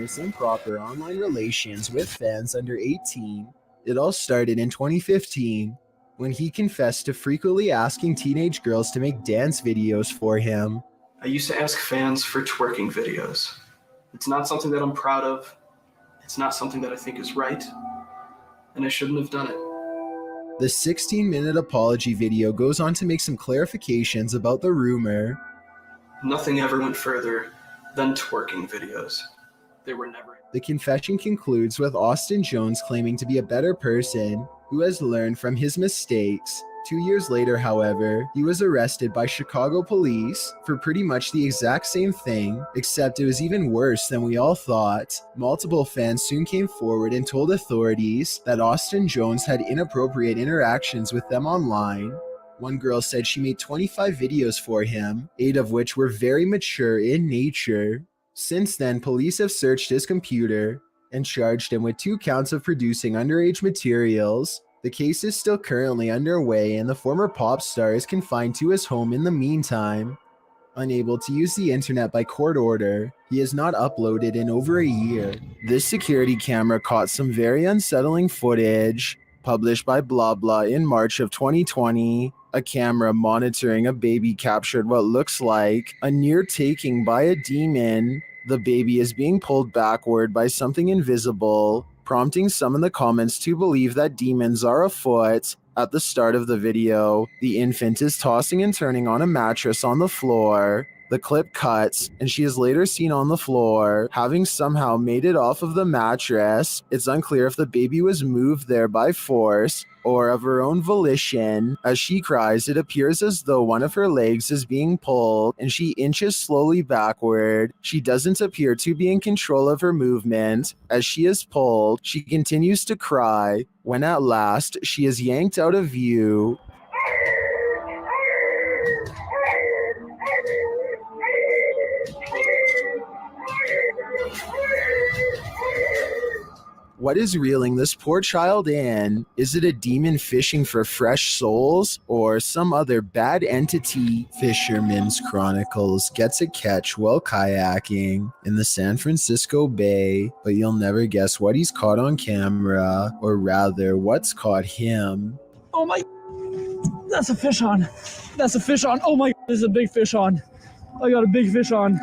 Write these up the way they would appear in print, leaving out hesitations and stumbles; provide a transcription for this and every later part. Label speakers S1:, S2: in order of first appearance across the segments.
S1: numerous improper online relations with fans under 18. It all started in 2015 when he confessed to frequently asking teenage girls to make dance videos for him.
S2: I used to ask fans for twerking videos. It's not something that I'm proud of. It's not something that I think is right. And I shouldn't have done it.
S1: The 16-minute apology video goes on to make some clarifications about the rumor.
S2: Nothing ever went further than twerking videos. They were never.
S1: The confession concludes with Austin Jones claiming to be a better person who has learned from his mistakes. 2 years later, however, he was arrested by Chicago police for pretty much the exact same thing, except it was even worse than we all thought. Multiple fans soon came forward and told authorities that Austin Jones had inappropriate interactions with them online. One girl said she made 25 videos for him, 8 of which were very mature in nature. Since then, police have searched his computer and charged him with 2 counts of producing underage materials. The case is still currently underway, and the former pop star is confined to his home in the meantime. Unable to use the internet by court order, he has not uploaded in over a year. This security camera caught some very unsettling footage, published by Blah Blah in March of 2020. A camera monitoring a baby captured what looks like a near taking by a demon. The baby is being pulled backward by something invisible, prompting some in the comments to believe that demons are afoot. At the start of the video, the infant is tossing and turning on a mattress on the floor. The clip cuts, and she is later seen on the floor, having somehow made it off of the mattress. It's unclear if the baby was moved there by force or of her own volition. As she cries, it appears as though one of her legs is being pulled, and she inches slowly backward. She doesn't appear to be in control of her movement. As she is pulled, she continues to cry, when at last she is yanked out of view. What is reeling this poor child in? Is it a demon fishing for fresh souls, or some other bad entity? Fisherman's Chronicles gets a catch while kayaking in the San Francisco Bay, but you'll never guess what he's caught on camera, or rather, what's caught him.
S3: Oh my, that's a fish on. That's a fish on. Oh my, this is a big fish on. I got a big fish on.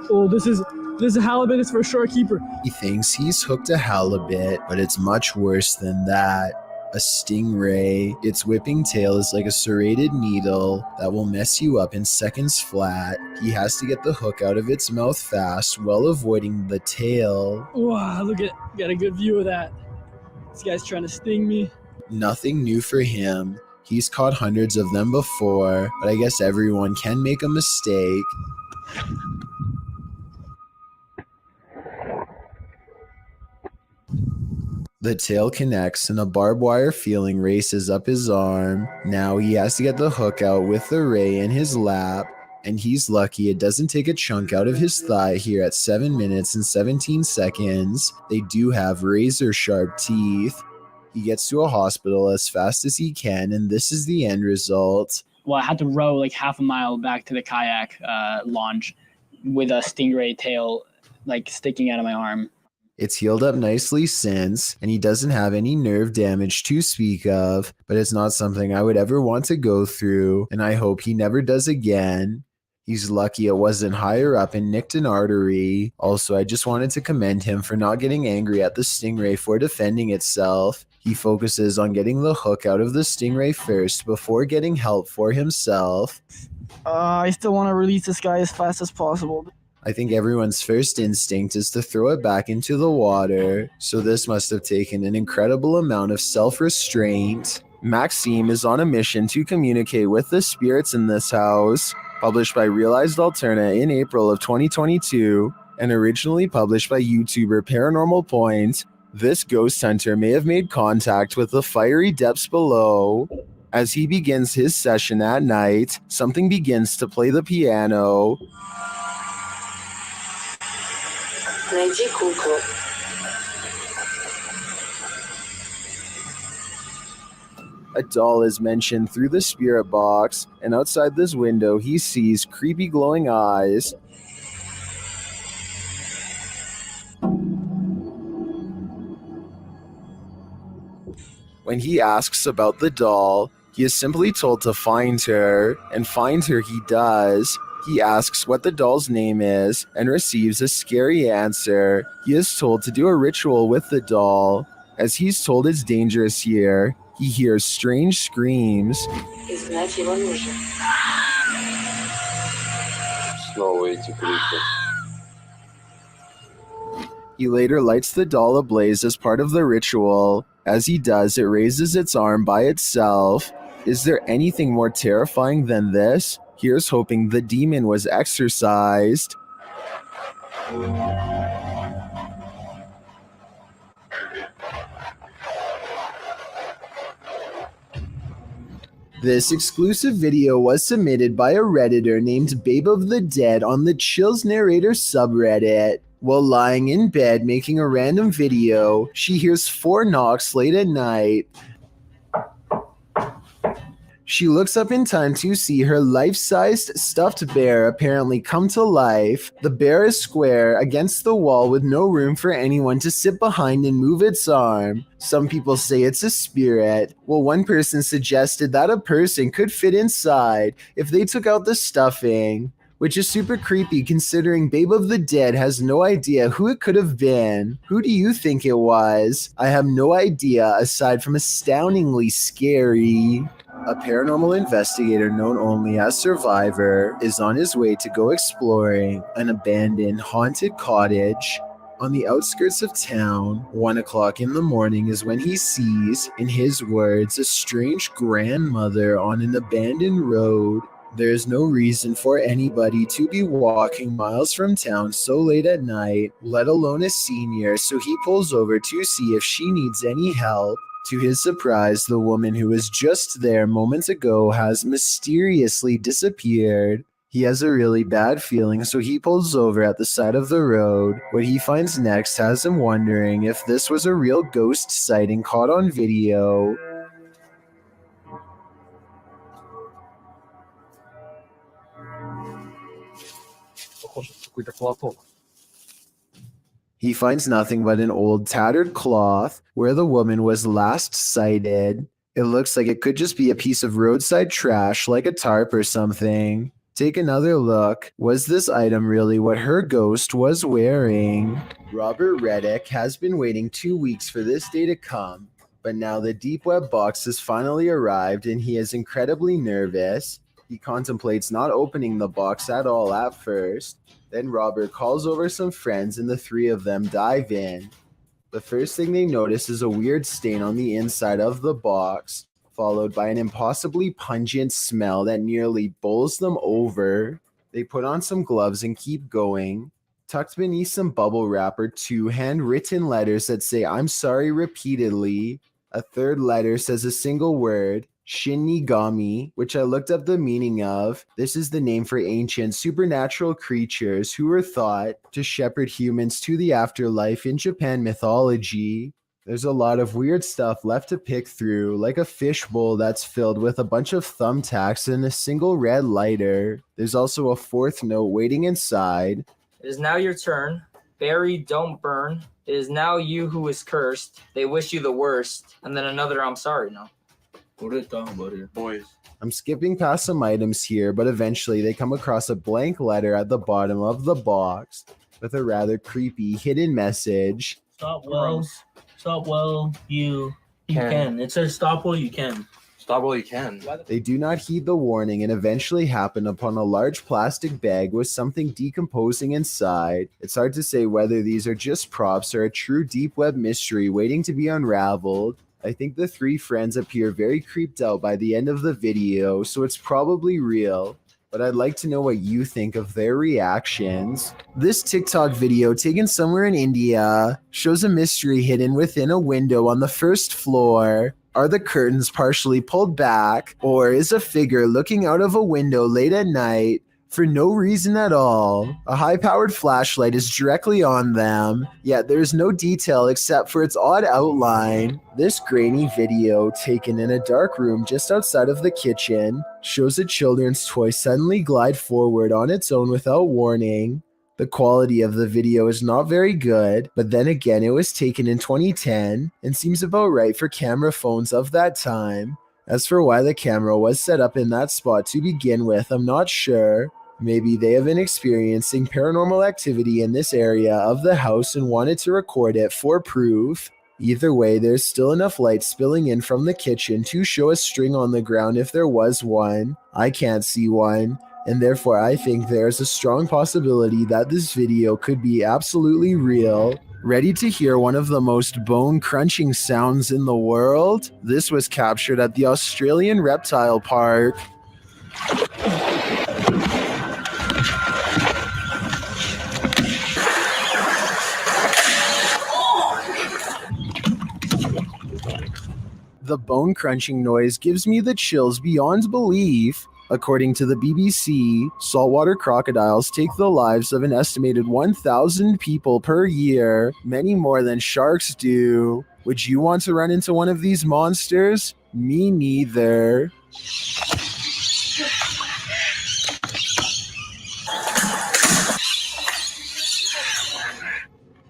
S3: Oh, this is a halibut. It's for a shore keeper.
S1: He thinks he's hooked a halibut, but it's much worse than that. A stingray. Its whipping tail is like a serrated needle that will mess you up in seconds flat. He has to get the hook out of its mouth fast while avoiding the tail.
S3: Wow, look at, got a good view of that. This guy's trying to sting me.
S1: Nothing new for him. He's caught hundreds of them before, but I guess everyone can make a mistake. The tail connects and a barbed wire feeling races up his arm. Now he has to get the hook out with the ray in his lap, and he's lucky it doesn't take a chunk out of his thigh here at 7 minutes and 17 seconds. They do have razor sharp teeth. He gets to a hospital as fast as he can, and this is the end result.
S3: Well, I had to row like half a mile back to the kayak launch with a stingray tail like sticking out of my arm.
S1: It's healed up nicely since, and he doesn't have any nerve damage to speak of, but it's not something I would ever want to go through, and I hope he never does again. He's lucky it wasn't higher up and nicked an artery. Also, I just wanted to commend him for not getting angry at the stingray for defending itself. He focuses on getting the hook out of the stingray first before getting help for himself.
S3: I still want to release this guy as fast as possible.
S1: I think everyone's first instinct is to throw it back into the water, so this must have taken an incredible amount of self-restraint. Maxime is on a mission to communicate with the spirits in this house. Published by Realized Alterna in April of 2022, and originally published by YouTuber Paranormal Point, this ghost hunter may have made contact with the fiery depths below. As he begins his session at night, something begins to play the piano.
S4: Найди куклу.
S1: A doll is mentioned through the spirit box, and outside this window he sees creepy glowing eyes. When he asks about the doll, he is simply told to find her, and find her he does. He asks what the doll's name is and receives a scary answer. He is told to do a ritual with the doll. As he's told it's dangerous here, he hears strange screams.
S4: Знать его нужно.
S5: Снова эти крики.
S1: He later lights the doll ablaze as part of the ritual. As he does, it raises its arm by itself. Is there anything more terrifying than this? Here's hoping the demon was exorcised. This exclusive video was submitted by a Redditor named Babe of the Dead on the Chills Narrator subreddit. While lying in bed making a random video, she hears 4 knocks late at night. She looks up in time to see her life-sized stuffed bear apparently come to life. The bear is square against the wall with no room for anyone to sit behind and move its arm. Some people say it's a spirit, while one person suggested that a person could fit inside if they took out the stuffing, which is super creepy considering Babe of the Dead has no idea who it could have been. Who do you think it was? I have no idea aside from astoundingly scary. A paranormal investigator known only as Survivor is on his way to go exploring an abandoned haunted cottage on the outskirts of town. 1 o'clock in the morning is when he sees, in his words, a strange grandmother on an abandoned road. There is no reason for anybody to be walking miles from town so late at night, let alone a senior, so he pulls over to see if she needs any help. To his surprise, the woman who was just there moments ago has mysteriously disappeared. He has a really bad feeling, so he pulls over at the side of the road. What he finds next has him wondering if this was a real ghost sighting caught on video. He finds nothing but an old tattered cloth where the woman was last sighted. It looks like it could just be a piece of roadside trash like a tarp or something. Take another look. Was this item really what her ghost was wearing? Robert Reddick has been waiting 2 weeks for this day to come, but now the deep web box has finally arrived and he is incredibly nervous. He contemplates not opening the box at all at first. Then Robert calls over some friends and the 3 of them dive in. The first thing they notice is a weird stain on the inside of the box, followed by an impossibly pungent smell that nearly bowls them over. They put on some gloves and keep going. Tucked beneath some bubble wrap are 2 handwritten letters that say "I'm sorry" repeatedly. A third letter says a single word, Shinigami, which I looked up the meaning of. This is the name for ancient supernatural creatures who were thought to shepherd humans to the afterlife in Japan mythology. There's a lot of weird stuff left to pick through, like a fishbowl that's filled with a bunch of thumbtacks and a single red lighter. There's also a 4th note waiting inside.
S6: It is now your turn. Bury, don't burn. It is now you who is cursed. They wish you the worst. And then another "I'm sorry" now.
S5: What are they talking about here? Boys.
S1: I'm skipping past some items here, but eventually they come across a blank letter at the bottom of the box with a rather creepy hidden message.
S7: Stop well, you can. It says stop while you can.
S5: Stop while you can.
S1: They do not heed the warning and eventually happen upon a large plastic bag with something decomposing inside. It's hard to say whether these are just props or a true deep web mystery waiting to be unraveled. I think the 3 friends appear very creeped out by the end of the video, so it's probably real. But I'd like to know what you think of their reactions. This TikTok video, taken somewhere in India, shows a mystery hidden within a window on the 1st floor. Are the curtains partially pulled back, or is a figure looking out of a window late at night for no reason at all? A high-powered flashlight is directly on them, yet there is no detail except for its odd outline. This grainy video, taken in a dark room just outside of the kitchen, shows a children's toy suddenly glide forward on its own without warning. The quality of the video is not very good, but then again it was taken in 2010 and seems about right for camera phones of that time. As for why the camera was set up in that spot to begin with, I'm not sure. Maybe they have been experiencing paranormal activity in this area of the house and wanted to record it for proof. Either way, there's still enough light spilling in from the kitchen to show a string on the ground if there was one. I can't see one, and therefore I think there's a strong possibility that this video could be absolutely real. Ready to hear one of the most bone-crunching sounds in the world? This was captured at the Australian Reptile Park. The bone-crunching noise gives me the chills beyond belief. According to the BBC, saltwater crocodiles take the lives of an estimated 1,000 people per year, many more than sharks do. Would you want to run into one of these monsters? Me neither.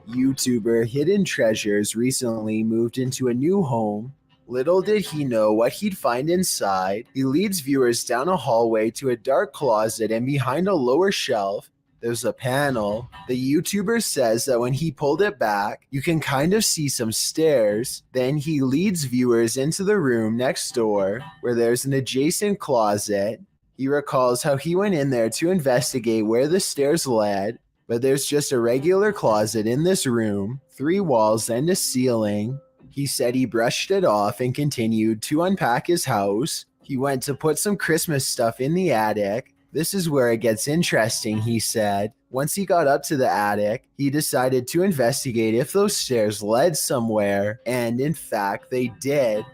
S1: YouTuber Hidden Treasures recently moved into a new home. Little did he know what he'd find inside. He leads viewers down a hallway to a dark closet, and behind a lower shelf, there's a panel. The YouTuber says that when he pulled it back, you can kind of see some stairs. Then he leads viewers into the room next door, where there's an adjacent closet. He recalls how he went in there to investigate where the stairs led, but there's just a regular closet in this room, 3 walls and a ceiling. He said he brushed it off and continued to unpack his house. He went to put some Christmas stuff in the attic. This is where it gets interesting, he said. Once he got up to the attic, he decided to investigate if those stairs led somewhere, and in fact, they did.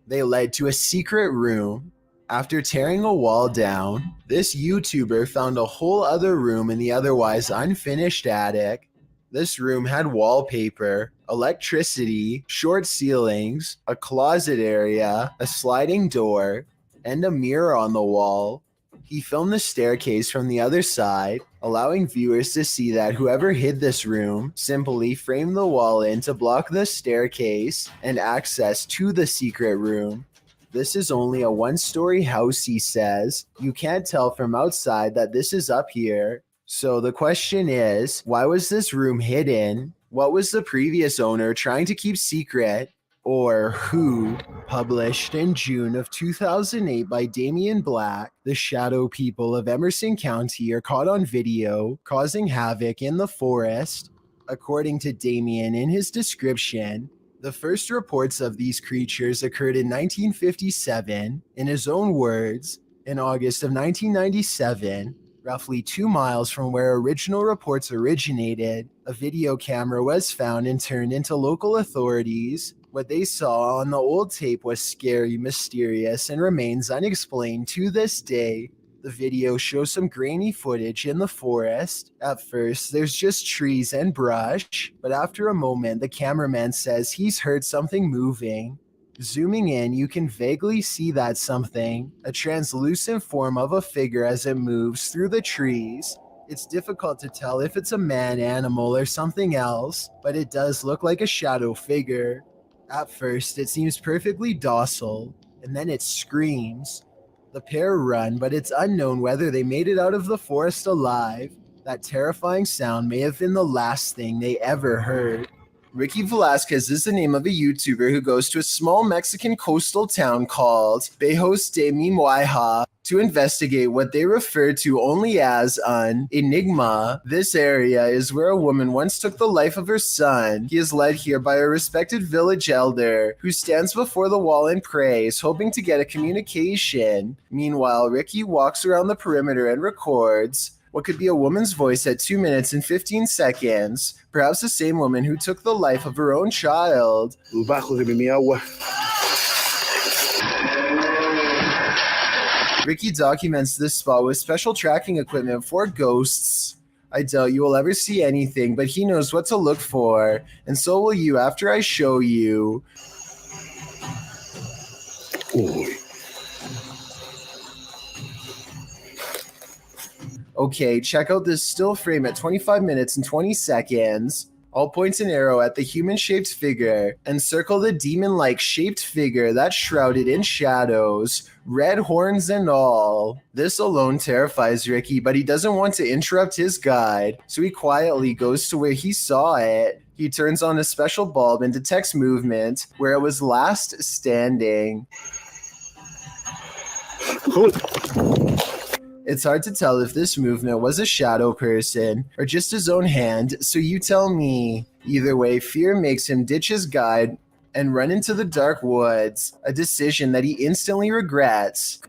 S1: They led to a secret room. After tearing a wall down, this YouTuber found a whole other room in the otherwise unfinished attic. This room had wallpaper, electricity, short ceilings, a closet area, a sliding door, and a mirror on the wall. He filmed the staircase from the other side, allowing viewers to see that whoever hid this room simply framed the wall in to block the staircase and access to the secret room. This is only a 1-story house, he says. You can't tell from outside that this is up here. So the question is, why was this room hidden? What was the previous owner trying to keep secret? Or who? Published in June of 2008 by Damian Black, the shadow people of Emerson County are caught on video causing havoc in the forest. According to Damian in his description, the first reports of these creatures occurred in 1957. In his own words, in August of 1997, roughly 2 miles from where original reports originated, a video camera was found and turned into local authorities. What they saw on the old tape was scary, mysterious, and remains unexplained to this day. The video shows some grainy footage in the forest. At first, there's just trees and brush, but after a moment, the cameraman says he's heard something moving. Zooming in, you can vaguely see that something, a translucent form of a figure as it moves through the trees. It's difficult to tell if it's a man, animal, or something else, but it does look like a shadow figure. At first, it seems perfectly docile, and then it screams. The pair run, but it's unknown whether they made it out of the forest alive. That terrifying sound may have been the last thing they ever heard. Ricky Velasquez is the name of a YouTuber who goes to a small Mexican coastal town called Bejos de Mimoiha to investigate what they refer to only as an enigma. This area is where a woman once took the life of her son. He is led here by a respected village elder who stands before the wall and prays, hoping to get a communication. Meanwhile, Ricky walks around the perimeter and records what could be a woman's voice at 2 minutes and 15 seconds, perhaps the same woman who took the life of her own child. Ricky documents this spot with special tracking equipment for ghosts. I doubt you will ever see anything, but he knows what to look for, and so will you after I show you. Okay, check out this still frame at 25 minutes and 20 seconds. I'll point an arrow at the human-shaped figure and circle the demon-like shaped figure that's shrouded in shadows, red horns and all. This alone terrifies Ricky, but he doesn't want to interrupt his guide, so he quietly goes to where he saw it. He turns on a special bulb and detects movement where it was last standing. It's hard to tell if this movement was a shadow person or just his own hand, so you tell me. Either way, fear makes him ditch his guide and run into the dark woods, a decision that he instantly regrets.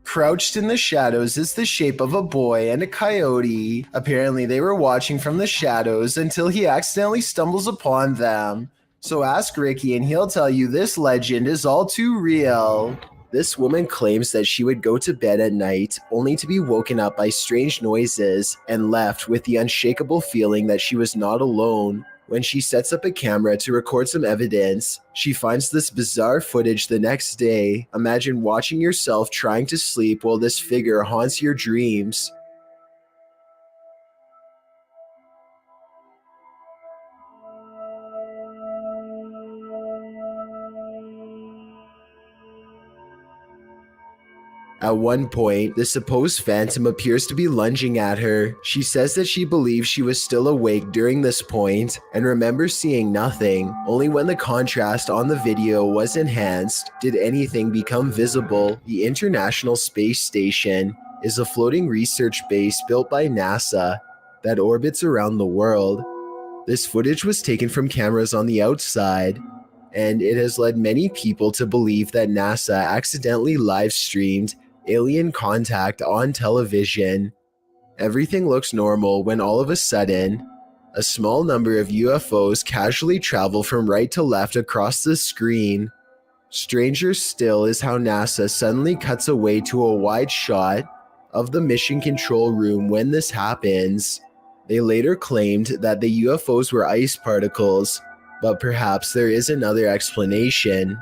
S1: Crouched in the shadows is the shape of a boy and a coyote. Apparently, they were watching from the shadows until he accidentally stumbles upon them. So ask Ricky and he'll tell you this legend is all too real. This woman claims that she would go to bed at night only to be woken up by strange noises and left with the unshakable feeling that she was not alone. When she sets up a camera to record some evidence, she finds this bizarre footage the next day. Imagine watching yourself trying to sleep while this figure haunts your dreams. At one point, the supposed phantom appears to be lunging at her. She says that she believes she was still awake during this point and remembers seeing nothing. Only when the contrast on the video was enhanced did anything become visible. The International Space Station is a floating research base built by NASA that orbits around the world. This footage was taken from cameras on the outside, and it has led many people to believe that NASA accidentally live-streamed alien contact on television. Everything looks normal when all of a sudden, a small number of UFOs casually travel from right to left across the screen. Stranger still is how NASA suddenly cuts away to a wide shot of the mission control room when this happens. They later claimed that the UFOs were ice particles, but perhaps there is another explanation.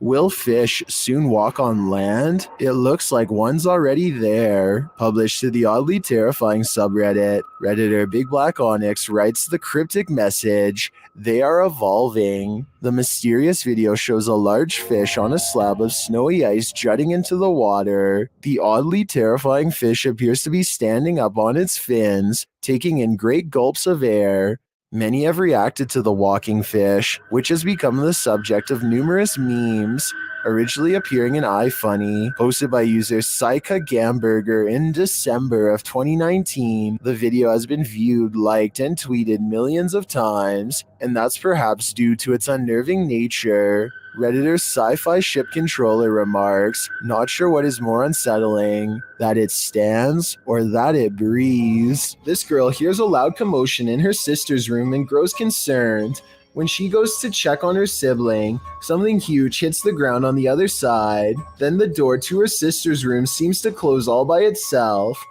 S1: Will fish soon walk on land? It looks like one's already there. Published to the oddly terrifying subreddit, Redditor Big Black Onyx writes the cryptic message, "They are evolving." The mysterious video shows a large fish on a slab of snowy ice jutting into the water. The oddly terrifying fish appears to be standing up on its fins, taking in great gulps of air. Many have reacted to the walking fish, which has become the subject of numerous memes, originally appearing in iFunny, posted by user Saika Gamberger in December of 2019. The video has been viewed, liked, and tweeted millions of times, and that's perhaps due to its unnerving nature. Redditor Sci-Fi Ship Controller remarks, "Not sure what is more unsettling, that it stands or that it breathes." This girl hears a loud commotion in her sister's room and grows concerned. When she goes to check on her sibling, something huge hits the ground on the other side. Then the door to her sister's room seems to close all by itself.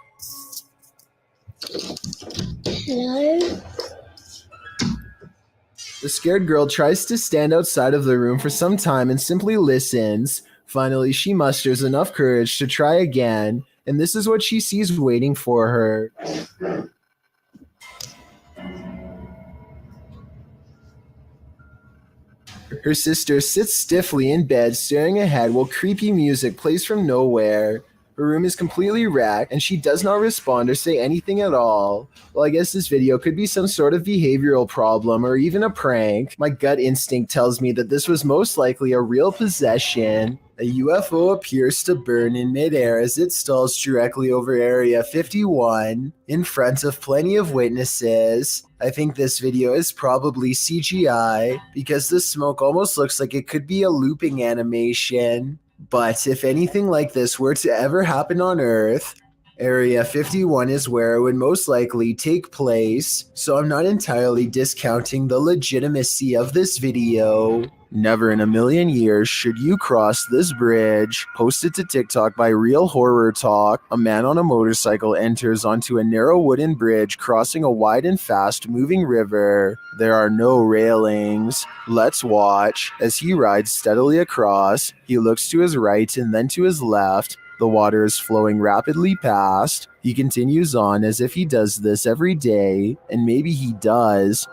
S4: Hello?
S1: The scared girl tries to stand outside of the room for some time and simply listens. Finally, she musters enough courage to try again, and this is what she sees waiting for her. Her sister sits stiffly in bed, staring ahead while creepy music plays from nowhere. Her room is completely wrecked, and she does not respond or say anything at all. Well, I guess this video could be some sort of behavioral problem or even a prank. My gut instinct tells me that this was most likely a real possession. A UFO appears to burn in midair as it stalls directly over Area 51, in front of plenty of witnesses. I think this video is probably CGI, because the smoke almost looks like it could be a looping animation. But if anything like this were to ever happen on Earth, Area 51 is where it would most likely take place, so I'm not entirely discounting the legitimacy of this video. Never in a million years should you cross this bridge. Posted to TikTok by Real Horror Talk, a man on a motorcycle enters onto a narrow wooden bridge crossing a wide and fast-moving river. There are no railings. Let's watch. As he rides steadily across, he looks to his right and then to his left. The water is flowing rapidly past. He continues on as if he does this every day, and maybe he does.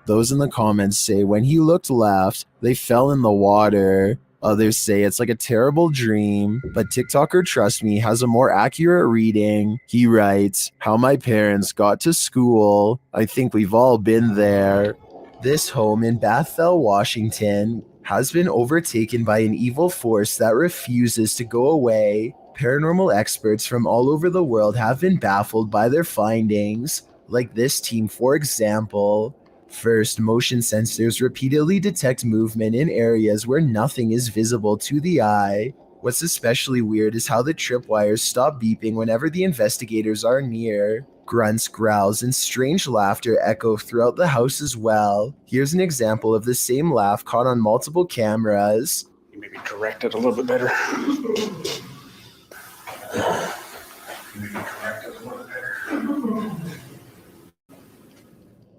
S1: Those in the comments say when he looked left, they fell in the water. Others say it's like a terrible dream, but TikToker Trust Me has a more accurate reading. He writes, "How my parents got to school. I think we've all been there." This home in Bethel, Washington, has been overtaken by an evil force that refuses to go away. Paranormal experts from all over the world have been baffled by their findings, like this team, for example. First, motion sensors repeatedly detect movement in areas where nothing is visible to the eye. What's especially weird is how the tripwires stop beeping whenever the investigators are near. Grunts, growls, and strange laughter echo throughout the house as well. Here's an example of the same laugh caught on multiple cameras.
S8: You maybe direct it a little bit better.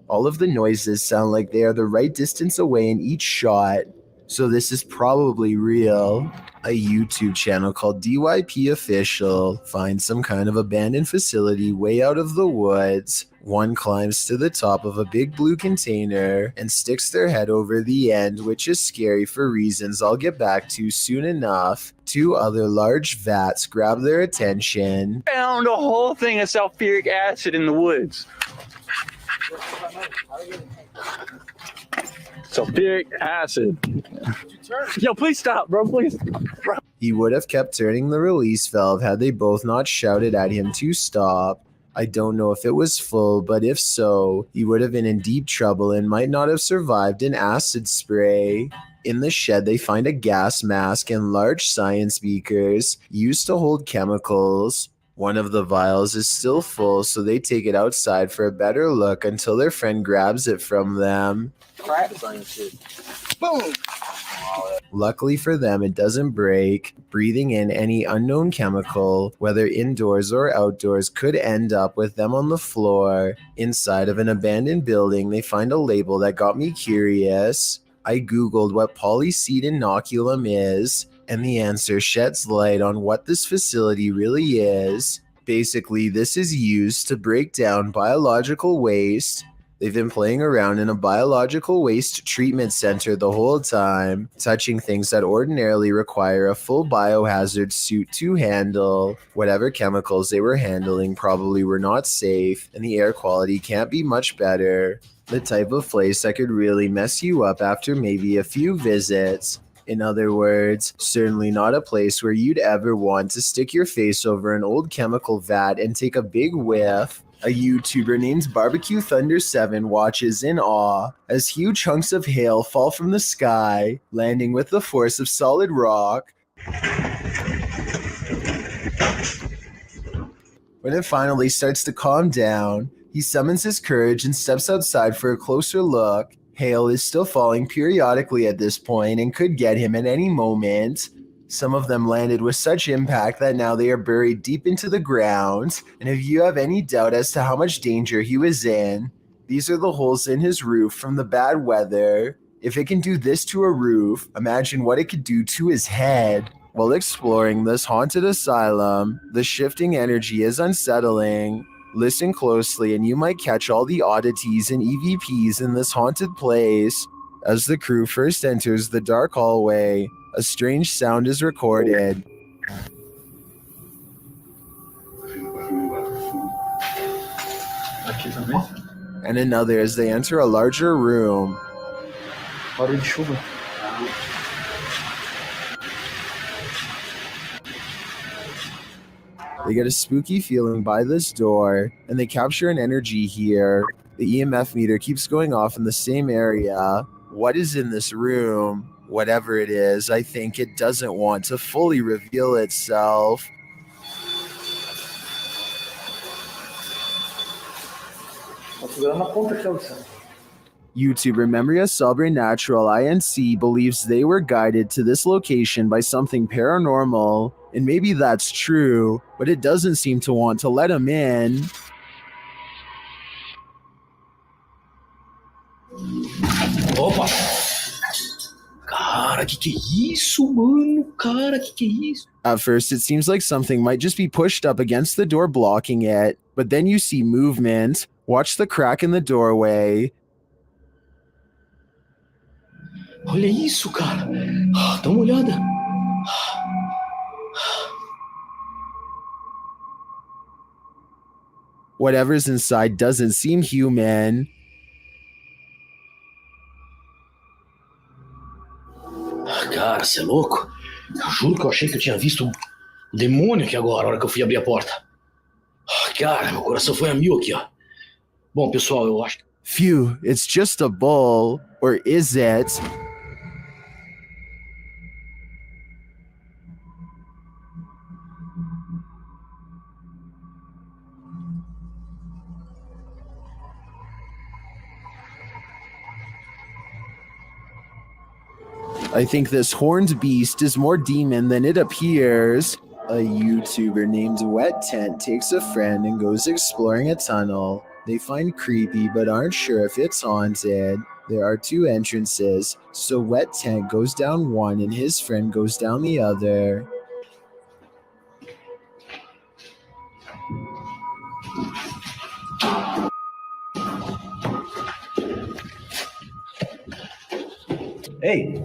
S1: All of the noises sound like they are the right distance away in each shot, so this is probably real. A YouTube channel called DYP Official finds some kind of abandoned facility way out of the woods. One climbs to the top of a big blue container and sticks their head over the end, which is scary for reasons I'll get back to soon enough. Two other large vats grab their attention.
S9: Found a whole thing of sulfuric acid in the woods. Sulfuric acid. Yo, please stop, bro, please. Bro.
S1: He would have kept turning the release valve had they both not shouted at him to stop. I don't know if it was full, but if so, he would have been in deep trouble and might not have survived an acid spray. In the shed, they find a gas mask and large science beakers used to hold chemicals. One of the vials is still full, so they take it outside for a better look until their friend grabs it from them.
S9: Boom!
S1: Luckily for them, it doesn't break. Breathing in any unknown chemical, whether indoors or outdoors, could end up with them on the floor. Inside of an abandoned building, they find a label that got me curious. I googled what polyseed inoculum is, and the answer sheds light on what this facility really is. Basically, this is used to break down biological waste. They've been playing around in a biological waste treatment center the whole time, touching things that ordinarily require a full biohazard suit to handle. Whatever chemicals they were handling probably were not safe, and the air quality can't be much better. The type of place that could really mess you up after maybe a few visits. In other words, certainly not a place where you'd ever want to stick your face over an old chemical vat and take a big whiff. A YouTuber named Barbecue Thunder 7 watches in awe as huge chunks of hail fall from the sky, landing with the force of solid rock. When it finally starts to calm down, he summons his courage and steps outside for a closer look. Hail is still falling periodically at this point and could get him at any moment. Some of them landed with such impact that now they are buried deep into the ground. And if you have any doubt as to how much danger he was in, these are the holes in his roof from the bad weather. If it can do this to a roof, imagine what it could do to his head. While exploring this haunted asylum, the shifting energy is unsettling. Listen closely and you might catch all the oddities and EVPs in this haunted place. As the crew first enters the dark hallway, a strange sound is recorded. And another as they enter a larger room. They get a spooky feeling by this door, and they capture an energy here. The EMF meter keeps going off in the same area. What is in this room? Whatever it is, I think it doesn't want to fully reveal itself. YouTuber Memoria Sobrenatural INC believes they were guided to this location by something paranormal, and maybe that's true, but it doesn't seem to want to let him in.
S8: Opa! Cara, que é isso, mano? Cara, que é isso?
S1: At first, it seems like something might just be pushed up against the door blocking it, but then you see movement. Watch the crack in the doorway.
S8: Olha isso, cara. Dá uma olhada.
S1: Whatever's inside doesn't seem human.
S8: Cara, você é louco? Eu juro que eu achei que eu tinha visto um demônio aqui agora, na hora que eu fui abrir a porta. Cara, meu coração foi a mil aqui, ó. Bom, pessoal, eu acho que...
S1: Phew, it's just a bull. Or is it? I think this horned beast is more demon than it appears. A YouTuber named Wet Tent takes a friend and goes exploring a tunnel. They find creepy but aren't sure if it's haunted. There are two entrances, so Wet Tent goes down one and his friend goes down the other.
S8: Hey!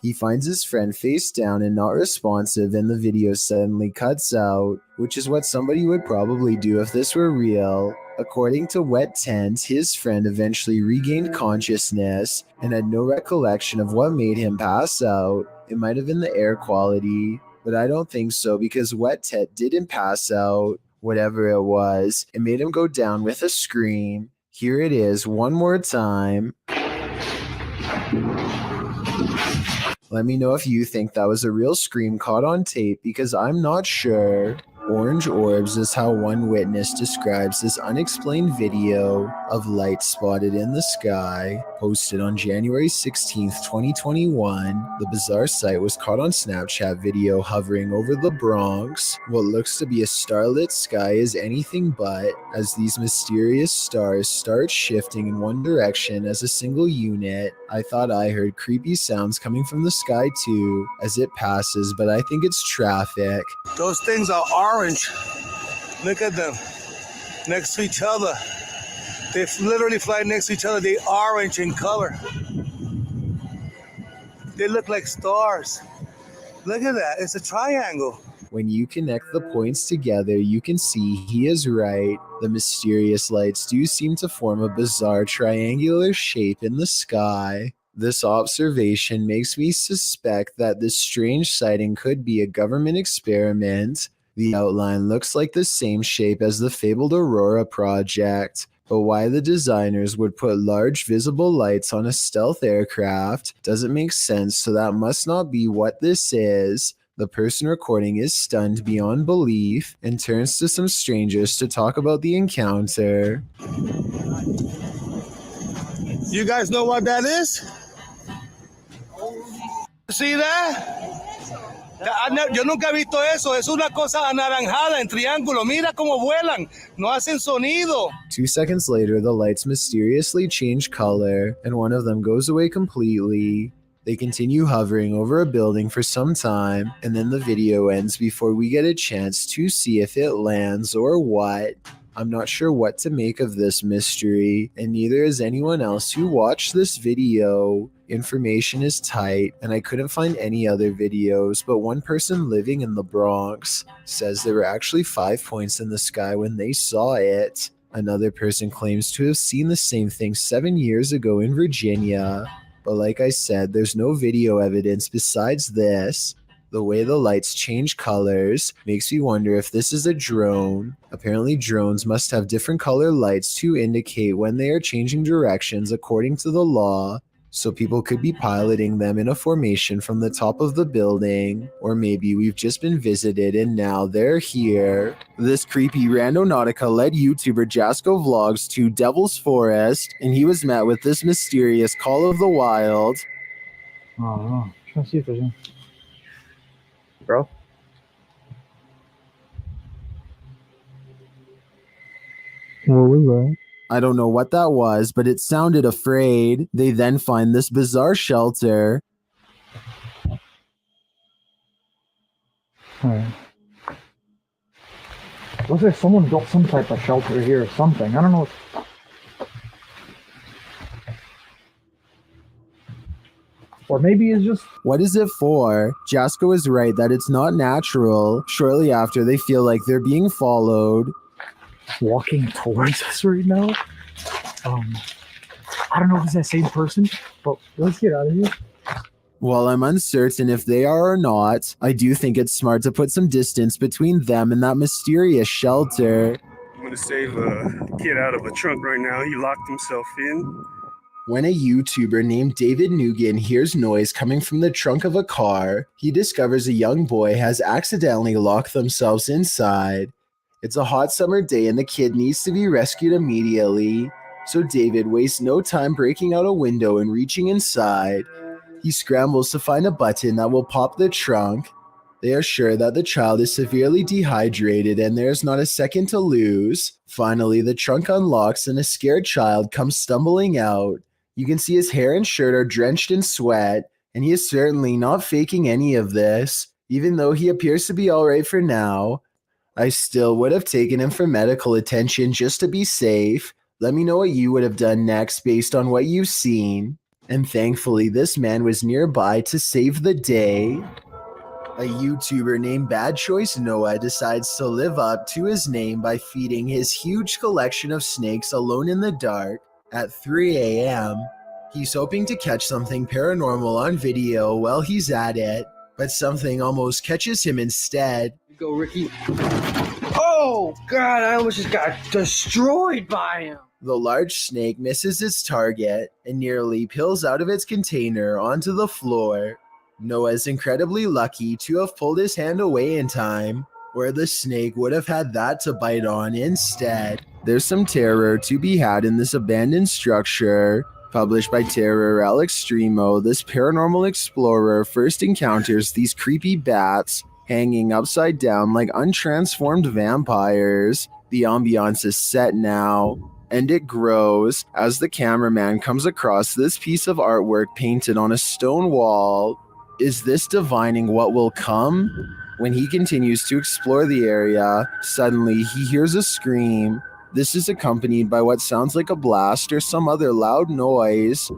S1: He finds his friend face down and not responsive, and the video suddenly cuts out, which is what somebody would probably do if this were real. According to Wet Tent, his friend eventually regained consciousness and had no recollection of what made him pass out. It might have been the air quality, but I don't think so because Wet Tent didn't pass out. Whatever it was, it made him go down with a scream. Here it is one more time. Let me know if you think that was a real scream caught on tape because I'm not sure. Orange orbs is how one witness describes this unexplained video of light spotted in the sky. Posted on January 16th, 2021, the bizarre sight was caught on Snapchat video hovering over the Bronx. What looks to be a starlit sky is anything but, as these mysterious stars start shifting in one direction as a single unit. I thought I heard creepy sounds coming from the sky too as it passes, but I think it's traffic.
S10: Those things are orange. Look at them. Next to each other. They literally fly next to each other. They orange in color. They look like stars. Look at that. It's a triangle.
S1: When you connect the points together, you can see he is right. The mysterious lights do seem to form a bizarre triangular shape in the sky. This observation makes me suspect that this strange sighting could be a government experiment. The outline looks like the same shape as the fabled Aurora project, but why the designers would put large visible lights on a stealth aircraft doesn't make sense, so that must not be what this is. The person recording is stunned beyond belief and turns to some strangers to talk about the encounter.
S10: You guys know what that is? See that? Yo nunca he visto eso. Es una cosa anaranjada en triángulo. Mira cómo vuelan. No hacen sonido.
S1: 2 seconds later, the lights mysteriously change color, and one of them goes away completely. They continue hovering over a building for some time, and then the video ends before we get a chance to see if it lands or what. I'm not sure what to make of this mystery, and neither is anyone else who watched this video. Information is tight, and I couldn't find any other videos, but one person living in the Bronx says there were actually 5 points in the sky when they saw it. Another person claims to have seen the same thing 7 years ago in Virginia, but like I said, there's no video evidence besides this. The way the lights change colors makes me wonder if this is a drone. Apparently drones must have different color lights to indicate when they are changing directions according to the law. So people could be piloting them in a formation from the top of the building, or maybe we've just been visited and now they're here. This creepy Randonautica led YouTuber Jasko vlogs to Devil's Forest, and he was met with this mysterious Call of the Wild.
S11: Oh, trying to see if there's any. Bro? What was that?
S1: I don't know what that was, but it sounded afraid. They then find this bizarre shelter.
S11: Alright. Looks like someone built some type of shelter here or something. I don't know. Or maybe it's just...
S1: What is it for? Jasko is right that it's not natural. Shortly after, they feel like they're being followed.
S11: Walking towards us right now. I don't know if it's that same person, but let's get out of here.
S1: While I'm uncertain if they are or not, I do think it's smart to put some distance between them and that mysterious shelter.
S12: I'm gonna save a kid out of a trunk right now. He locked himself in.
S1: When a YouTuber named David Nugan hears noise coming from the trunk of a car, he discovers a young boy has accidentally locked themselves inside. It's a hot summer day and the kid needs to be rescued immediately, so David wastes no time breaking out a window and reaching inside. He scrambles to find a button that will pop the trunk. They are sure that the child is severely dehydrated and there's not a second to lose. Finally, the trunk unlocks and a scared child comes stumbling out. You can see his hair and shirt are drenched in sweat, and he is certainly not faking any of this, even though he appears to be alright for now. I still would have taken him for medical attention just to be safe. Let me know what you would have done next based on what you've seen. And thankfully, this man was nearby to save the day. A YouTuber named Bad Choice Noah decides to live up to his name by feeding his huge collection of snakes alone in the dark at 3 a.m. He's hoping to catch something paranormal on video while he's at it, but something almost catches him instead.
S13: Go, Ricky. Oh, God, I almost just got destroyed by him.
S1: The large snake misses its target and nearly peels out of its container onto the floor. Noah is incredibly lucky to have pulled his hand away in time, where the snake would have had that to bite on instead. There's some terror to be had in this abandoned structure. Published by Terror Alex Stremo, this paranormal explorer first encounters these creepy bats hanging upside down like untransformed vampires. The ambiance is set now, and it grows as the cameraman comes across this piece of artwork painted on a stone wall. Is this divining what will come? When he continues to explore the area, suddenly he hears a scream. This is accompanied by what sounds like a blast or some other loud noise.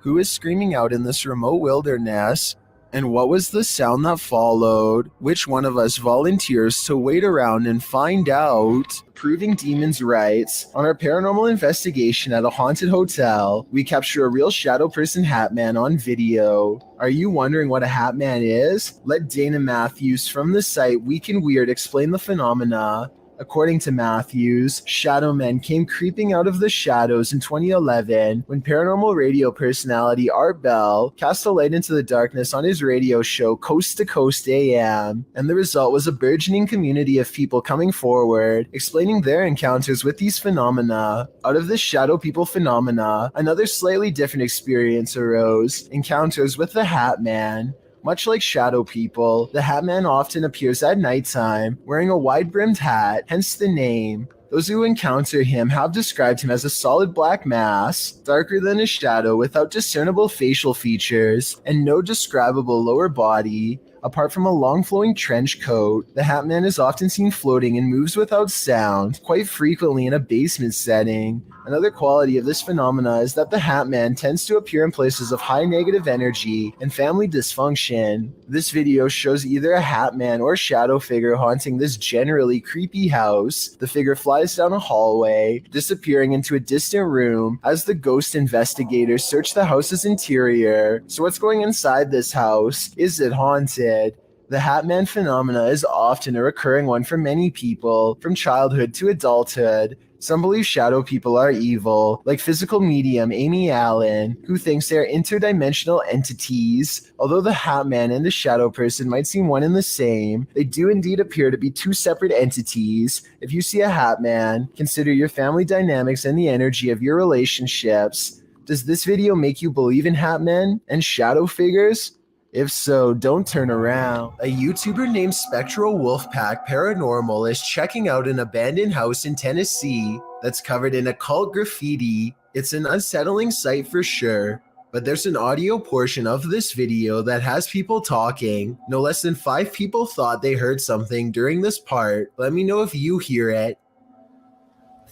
S1: Who is screaming out in this remote wilderness? And what was the sound that followed? Which one of us volunteers to wait around and find out? Proving demons right. On our paranormal investigation at a haunted hotel, we capture a real shadow person hat man on video. Are you wondering what a hat man is? Let Dana Matthews from the site Week in Weird explain the phenomena. According to Matthews, shadow men came creeping out of the shadows in 2011 when paranormal radio personality Art Bell cast a light into the darkness on his radio show Coast to Coast AM, and the result was a burgeoning community of people coming forward, explaining their encounters with these phenomena. Out of this shadow people phenomena, another slightly different experience arose, encounters with the Hat Man. Much like shadow people, the Hat Man often appears at nighttime, wearing a wide-brimmed hat, hence the name. Those who encounter him have described him as a solid black mass, darker than a shadow without discernible facial features, and no describable lower body. Apart from a long flowing trench coat, the Hat Man is often seen floating and moves without sound, quite frequently in a basement setting. Another quality of this phenomena is that the Hat Man tends to appear in places of high negative energy and family dysfunction. This video shows either a hat man or shadow figure haunting this generally creepy house. The figure flies down a hallway, disappearing into a distant room as the ghost investigators search the house's interior. So what's going inside this house? Is it haunted? The Hatman phenomena is often a recurring one for many people, from childhood to adulthood. Some believe shadow people are evil, like physical medium Amy Allen, who thinks they are interdimensional entities. Although the Hatman and the shadow person might seem one and the same, they do indeed appear to be two separate entities. If you see a Hatman, consider your family dynamics and the energy of your relationships. Does this video make you believe in Hatmen and shadow figures? If so, don't turn around. A YouTuber named Spectral Wolfpack Paranormal is checking out an abandoned house in Tennessee that's covered in occult graffiti. It's an unsettling sight for sure, but there's an audio portion of this video that has people talking. No less than 5 people thought they heard something during this part. Let me know if you hear it.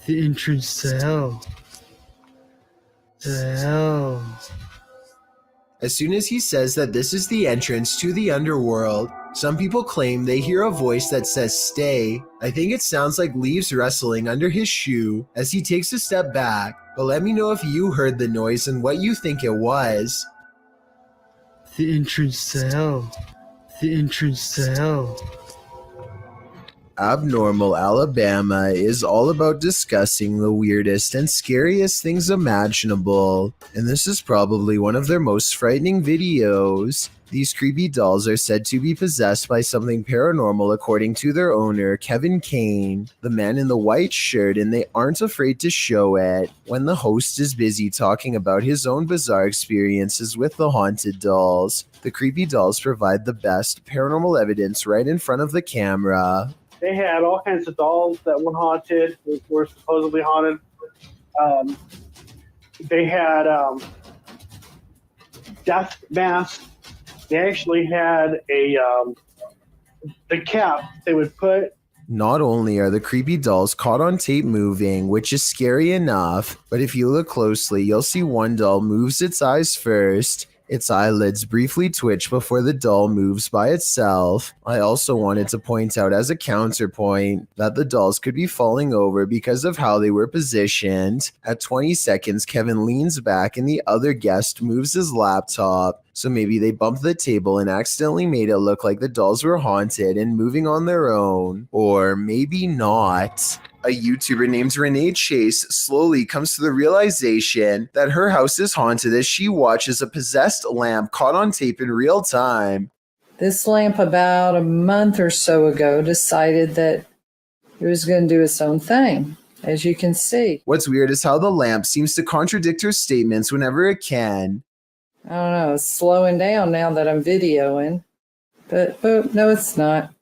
S11: The entrance to hell. To hell.
S1: As soon as he says that this is the entrance to the underworld, some people claim they hear a voice that says stay. I think it sounds like leaves rustling under his shoe as he takes a step back, but let me know if you heard the noise and what you think it was.
S11: The entrance to hell. The entrance to hell.
S1: Abnormal Alabama is all about discussing the weirdest and scariest things imaginable, and this is probably one of their most frightening videos. These creepy dolls are said to be possessed by something paranormal according to their owner, Kevin Kane, the man in the white shirt, and they aren't afraid to show it. When the host is busy talking about his own bizarre experiences with the haunted dolls, the creepy dolls provide the best paranormal evidence right in front of the camera.
S14: They had all kinds of dolls that were haunted, were supposedly haunted. They had death masks. They actually had the cap they would put.
S1: Not only are the creepy dolls caught on tape moving, which is scary enough, but if you look closely, you'll see one doll moves its eyes first. Its eyelids briefly twitch before the doll moves by itself. I also wanted to point out as a counterpoint that the dolls could be falling over because of how they were positioned. At 20 seconds, Kevin leans back and the other guest moves his laptop. So maybe they bumped the table and accidentally made it look like the dolls were haunted and moving on their own. Or maybe not. A YouTuber named Renee Chase slowly comes to the realization that her house is haunted as she watches a possessed lamp caught on tape in real time.
S15: This lamp about a month or so ago decided that it was going to do its own thing, as you can see.
S1: What's weird is how the lamp seems to contradict her statements whenever it can.
S15: I don't know, it's slowing down now that I'm videoing, but no, it's not.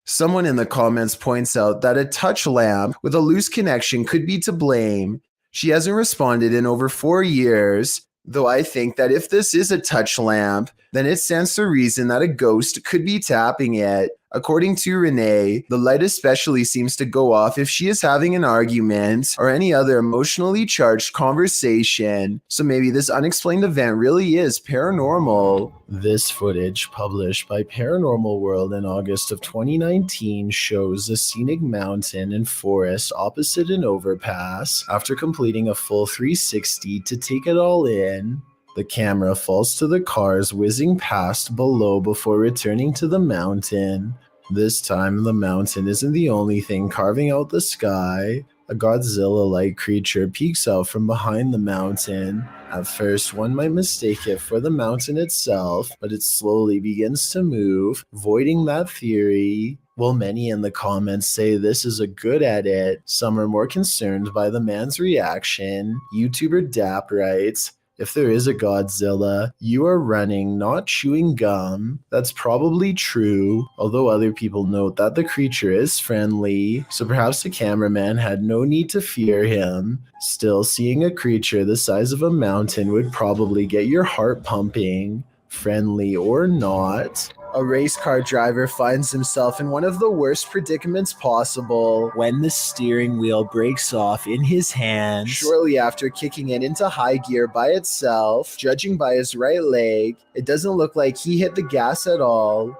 S1: Someone in the comments points out that a touch lamp with a loose connection could be to blame. She hasn't responded in over 4 years, though I think that if this is a touch lamp, then it stands to reason that a ghost could be tapping it. According to Renee, the light especially seems to go off if she is having an argument or any other emotionally charged conversation. So maybe this unexplained event really is paranormal. This footage, published by Paranormal World in August of 2019, shows a scenic mountain and forest opposite an overpass. After completing a full 360 to take it all in, the camera falls to the cars whizzing past below before returning to the mountain. This time, the mountain isn't the only thing carving out the sky. A Godzilla-like creature peeks out from behind the mountain. At first, one might mistake it for the mountain itself, but it slowly begins to move, voiding that theory. While many in the comments say this is a good edit, some are more concerned by the man's reaction. YouTuber Dap writes, "If there is a Godzilla, you are running, not chewing gum." That's probably true, although other people note that the creature is friendly, so perhaps the cameraman had no need to fear him. Still, seeing a creature the size of a mountain would probably get your heart pumping, friendly or not. A race car driver finds himself in one of the worst predicaments possible when the steering wheel breaks off in his hands shortly after kicking it into high gear by itself. Judging by his right leg, it doesn't look like he hit the gas at all.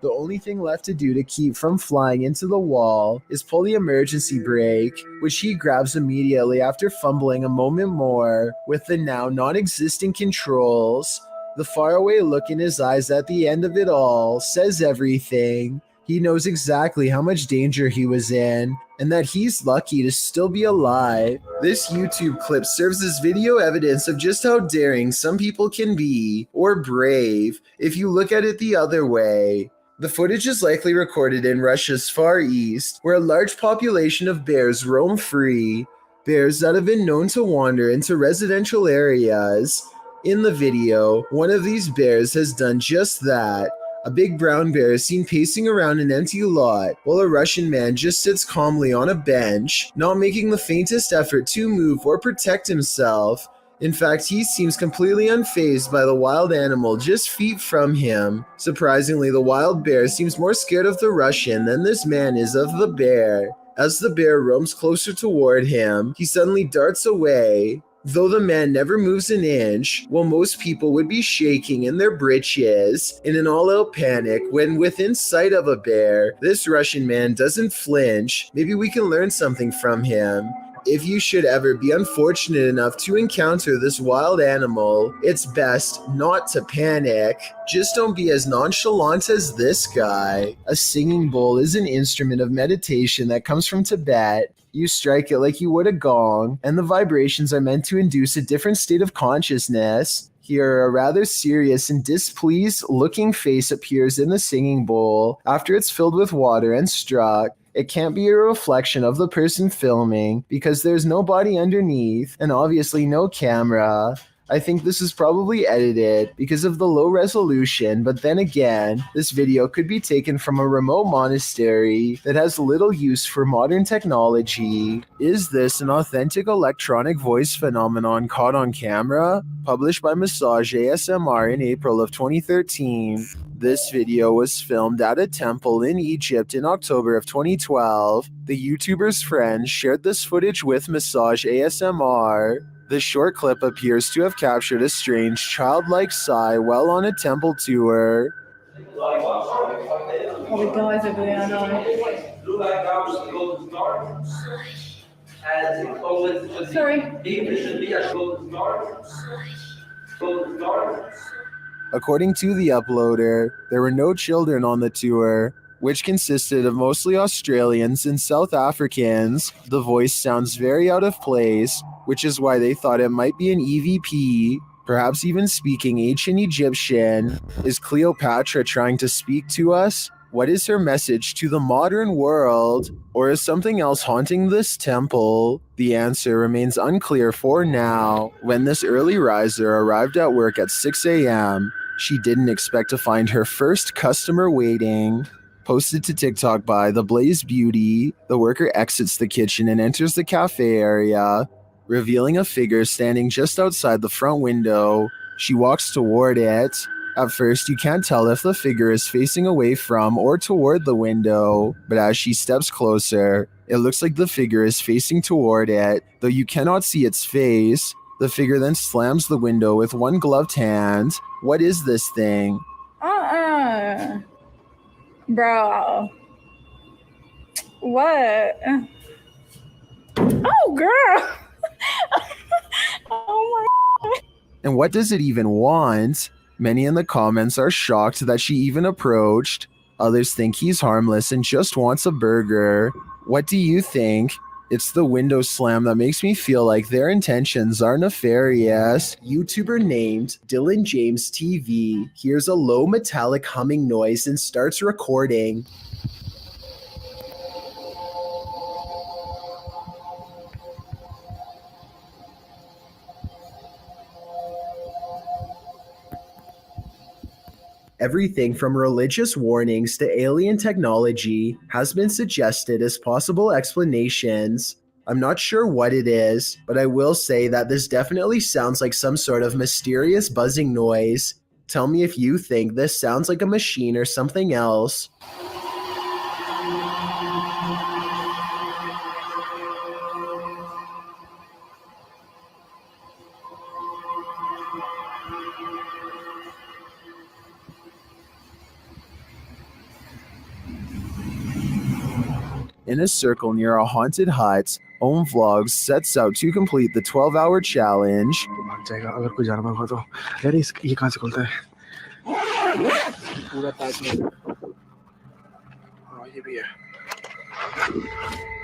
S1: The only thing left to do to keep from flying into the wall is pull the emergency brake, which he grabs immediately after fumbling a moment more with the now non-existent controls. The faraway look in his eyes at the end of it all says everything. He knows exactly how much danger he was in, and that he's lucky to still be alive. This YouTube clip serves as video evidence of just how daring some people can be, or brave, if you look at it the other way. The footage is likely recorded in Russia's Far East, where a large population of bears roam free, bears that have been known to wander into residential areas. In the video, one of these bears has done just that. A big brown bear is seen pacing around an empty lot, while a Russian man just sits calmly on a bench, not making the faintest effort to move or protect himself. In fact, he seems completely unfazed by the wild animal just feet from him. Surprisingly, the wild bear seems more scared of the Russian than this man is of the bear. As the bear roams closer toward him, he suddenly darts away. Though the man never moves an inch, while most people would be shaking in their britches in an all-out panic when within sight of a bear, this Russian man doesn't flinch. Maybe we can learn something from him. If you should ever be unfortunate enough to encounter this wild animal, it's best not to panic. Just don't be as nonchalant as this guy. A singing bowl is an instrument of meditation that comes from Tibet. You strike it like you would a gong, and the vibrations are meant to induce a different state of consciousness. Here, a rather serious and displeased looking face appears in the singing bowl after it's filled with water and struck. It can't be a reflection of the person filming because there's no body underneath and obviously no camera. I think this is probably edited because of the low resolution, but then again, this video could be taken from a remote monastery that has little use for modern technology. Is this an authentic electronic voice phenomenon caught on camera? Published by Massage ASMR in April of 2013. This video was filmed at a temple in Egypt in October of 2012. The YouTuber's friend shared this footage with Massage ASMR. The short clip appears to have captured a strange childlike sigh while on a temple tour. According to the uploader, there were no children on the tour, which consisted of mostly Australians and South Africans. The voice sounds very out of place, which is why they thought it might be an EVP, perhaps even speaking ancient Egyptian. Is Cleopatra trying to speak to us? What is her message to the modern world? Or is something else haunting this temple? The answer remains unclear for now. When this early riser arrived at work at 6 a.m., she didn't expect to find her first customer waiting. Posted to TikTok by The Blaze Beauty, the worker exits the kitchen and enters the cafe area, revealing a figure standing just outside the front window. She walks toward it. At first, you can't tell if the figure is facing away from or toward the window, but as she steps closer, it looks like the figure is facing toward it, though you cannot see its face. The figure then slams the window with one gloved hand. What is this thing?
S16: Bro. What? Oh, girl. Oh my.
S1: And what does it even want? Many in the comments are shocked that she even approached. Others think he's harmless and just wants a burger. What do you think? It's the window slam that makes me feel like their intentions are nefarious. YouTuber named Dylan James TV hears a low metallic humming noise and starts recording. Everything from religious warnings to alien technology has been suggested as possible explanations. I'm not sure what it is, but I will say that this definitely sounds like some sort of mysterious buzzing noise. Tell me if you think this sounds like a machine or something else. In a circle near a haunted hut, Om Vlogs sets out to complete the 12-hour challenge.
S11: भाग जाएगा अगर कोई जानवर हो तो। यार ये कहाँ से खुलता है? पूरा ताज में। हाँ ये भी है।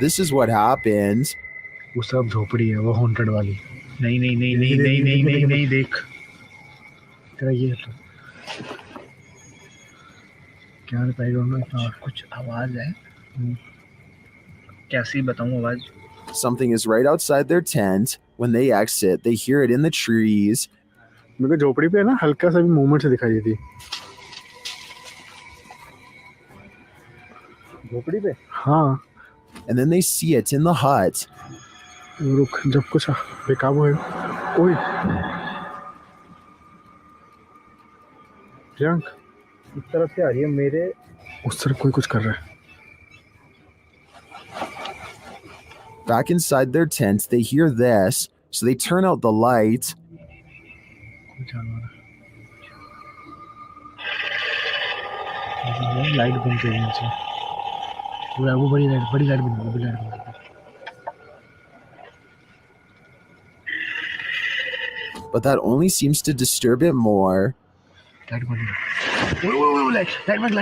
S1: This is what happens.
S11: वो सब झोपड़ी है, वो हॉन्टेड वाली। नहीं नहीं नहीं नहीं नहीं नहीं नहीं नहीं देख। तेरा ये क्या बताई दोनों? कुछ आवाज है। कैसी बताऊं आवाज?
S1: Something is right outside their tent. When they exit, they hear it in the trees.
S11: मेरे को झोपड़ी पे है ना हल्का सा भी मूवमेंट से दिखाई देती। झोपड़ी पे? हाँ।
S1: And then they see it in the hut.
S11: रुक जब कुछ बेकाबू है। ओए प्रियंक इस तरफ से आ रही है मेरे। उस तरफ कोई कुछ कर रहा है।
S1: Back inside their tent, they hear this, so they turn out the light.
S11: Light बंद कर नीचे। वो बड़ी लाइट बंद।
S1: But that only seems to disturb it more.
S11: Light बंद। लाइट बंद।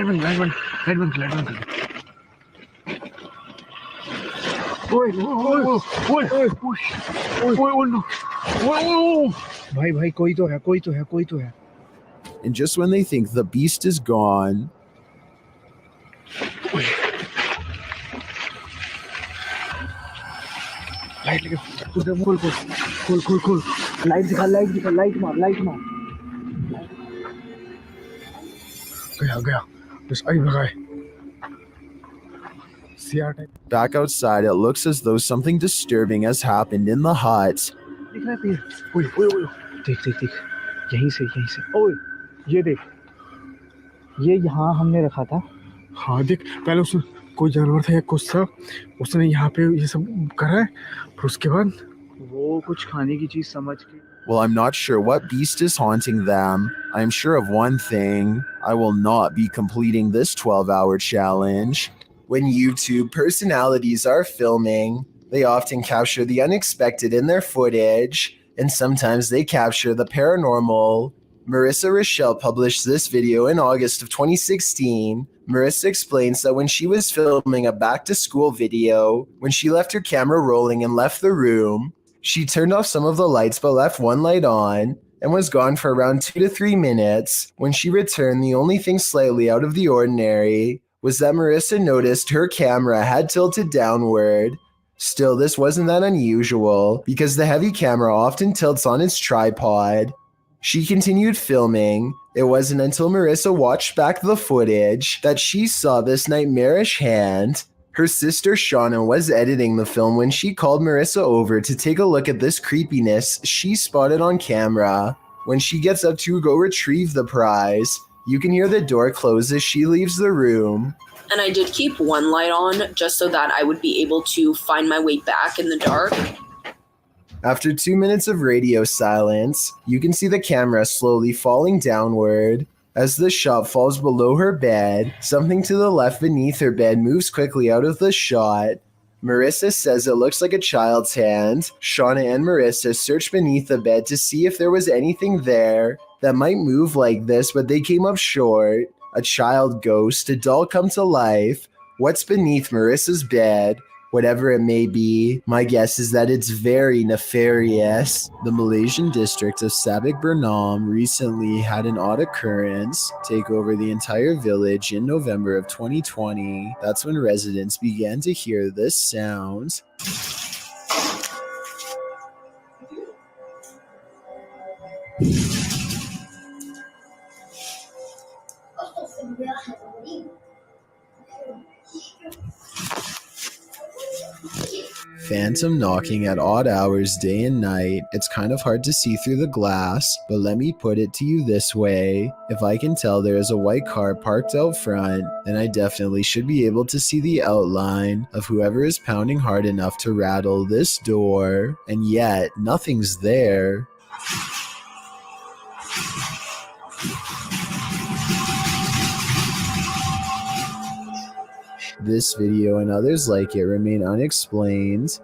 S11: भाई कोई तो है।
S1: And just when they think the beast is gone,
S11: light खोल। लाइट दिखा लाइट मार। गया बस आई भगाए।
S1: back outside, it looks as though something disturbing has happened in the hut.
S11: दिख रहा है ओए देख यहीं से ओए ये देख ये यहाँ हमने रखा था। हाँ देख पहले उसने कोई जानवर था या कुछ था उसने यहाँ पे ये सब करा है फिर उसके बाद वो कुछ खाने की चीज समझ के।
S1: Well, I'm not sure what beast is haunting them. I am sure of one thing. I will not be completing this 12-hour challenge. When YouTube personalities are filming, they often capture the unexpected in their footage, and sometimes they capture the paranormal. Marissa Rochelle published this video in August of 2016. Marissa explains that when she was filming a back-to-school video, when she left her camera rolling and left the room, she turned off some of the lights but left one light on and was gone for around 2 to 3 minutes. When she returned, the only thing slightly out of the ordinary was that Marissa noticed her camera had tilted downward. Still, this wasn't that unusual because the heavy camera often tilts on its tripod. She continued filming. It wasn't until Marissa watched back the footage that she saw this nightmarish hand. Her sister Shauna was editing the film when she called Marissa over to take a look at this creepiness she spotted on camera. When she gets up to go retrieve the prize, you can hear the door close as she leaves the room.
S17: And I did keep one light on just so that I would be able to find my way back in the dark.
S1: After 2 minutes of radio silence, you can see the camera slowly falling downward. As the shot falls below her bed, something to the left beneath her bed moves quickly out of the shot. Marissa says it looks like a child's hand. Shauna and Marissa searched beneath the bed to see if there was anything there that might move like this, but they came up short. A child ghost, a doll come to life. What's beneath Marissa's bed? Whatever it may be, my guess is that it's very nefarious. The Malaysian district of Sabak Bernam recently had an odd occurrence take over the entire village in November of 2020. That's when residents began to hear this sound. phantom knocking at odd hours day and night. It's kind of hard to see through the glass, but let me put it to you this way. If I can tell there is a white car parked out front, then I definitely should be able to see the outline of whoever is pounding hard enough to rattle this door, and yet nothing's there. This video and others like it remain unexplained.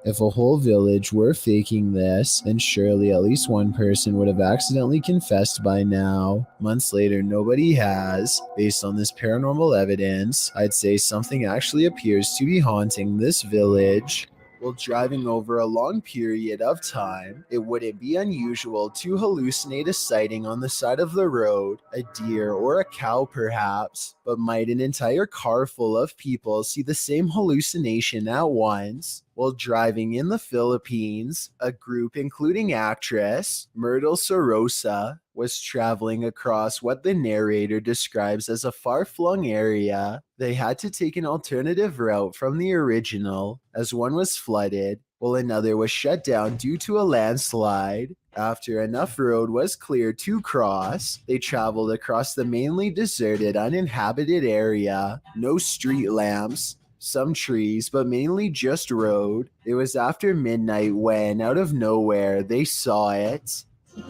S1: If a whole village were faking this, then surely at least one person would have accidentally confessed by now. Months later, nobody has. Based on this paranormal evidence, I'd say something actually appears to be haunting this village. While driving over a long period of time, it wouldn't be unusual to hallucinate a sighting on the side of the road, a deer or a cow perhaps, but might an entire car full of people see the same hallucination at once? While driving in the Philippines, a group including actress Myrtle Sorosa was traveling across what the narrator describes as a far-flung area. They had to take an alternative route from the original, as one was flooded, while another was shut down due to a landslide. After enough road was cleared to cross, they traveled across the mainly deserted, uninhabited area. No street lamps, some trees, but mainly just road. It was after midnight when, out of nowhere, they saw it.
S18: Ay,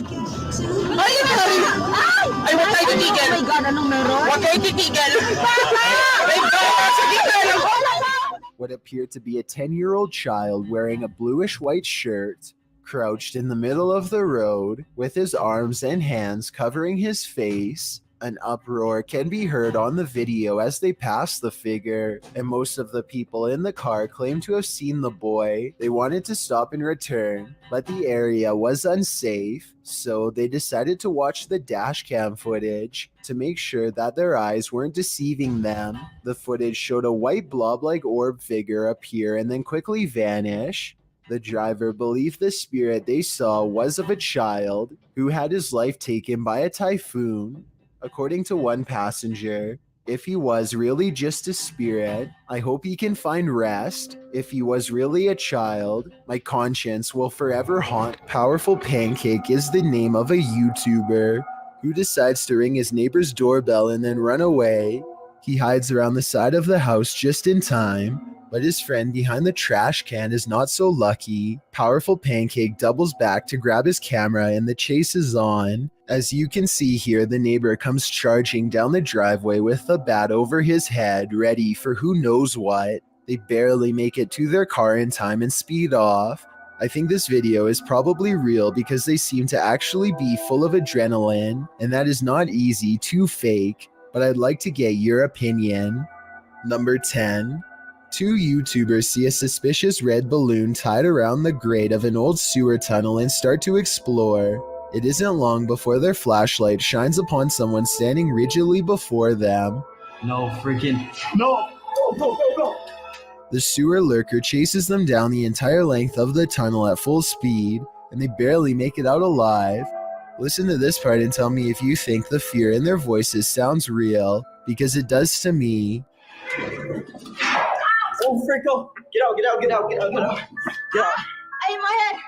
S18: huwag kayo titigil! Oh my God, anong meron? Huwag kayo titigil!
S1: What appeared to be a 10-year-old child wearing a bluish-white shirt crouched in the middle of the road with his arms and hands covering his face. An uproar can be heard on the video as they pass the figure, and most of the people in the car claim to have seen the boy. They wanted to stop and return, but the area was unsafe, so they decided to watch the dash cam footage to make sure that their eyes weren't deceiving them. The footage showed a white blob-like orb figure appear and then quickly vanish. The driver believed the spirit they saw was of a child who had his life taken by a typhoon. According to one passenger, if he was really just a spirit, I hope he can find rest. If he was really a child, my conscience will forever haunt. Powerful Pancake is the name of a YouTuber who decides to ring his neighbor's doorbell and then run away. He hides around the side of the house just in time, but his friend behind the trash can is not so lucky. Powerful Pancake doubles back to grab his camera and the chase is on. As you can see here, the neighbor comes charging down the driveway with the bat over his head, ready for who knows what. They barely make it to their car in time and speed off. I think this video is probably real because they seem to actually be full of adrenaline, and that is not easy to fake, but I'd like to get your opinion. Number 10. Two YouTubers see a suspicious red balloon tied around the grate of an old sewer tunnel and start to explore. It isn't long before their flashlight shines upon someone standing rigidly before them.
S7: No freaking. No! Go, go, go, go!
S1: The sewer lurker chases them down the entire length of the tunnel at full speed, and they barely make it out alive. Listen to this part and tell me if you think the fear in their voices sounds real, because it does to me.
S7: Oh, frick, go! Get out, get out, get out, get out, get out! Get out!
S18: Ay, my head!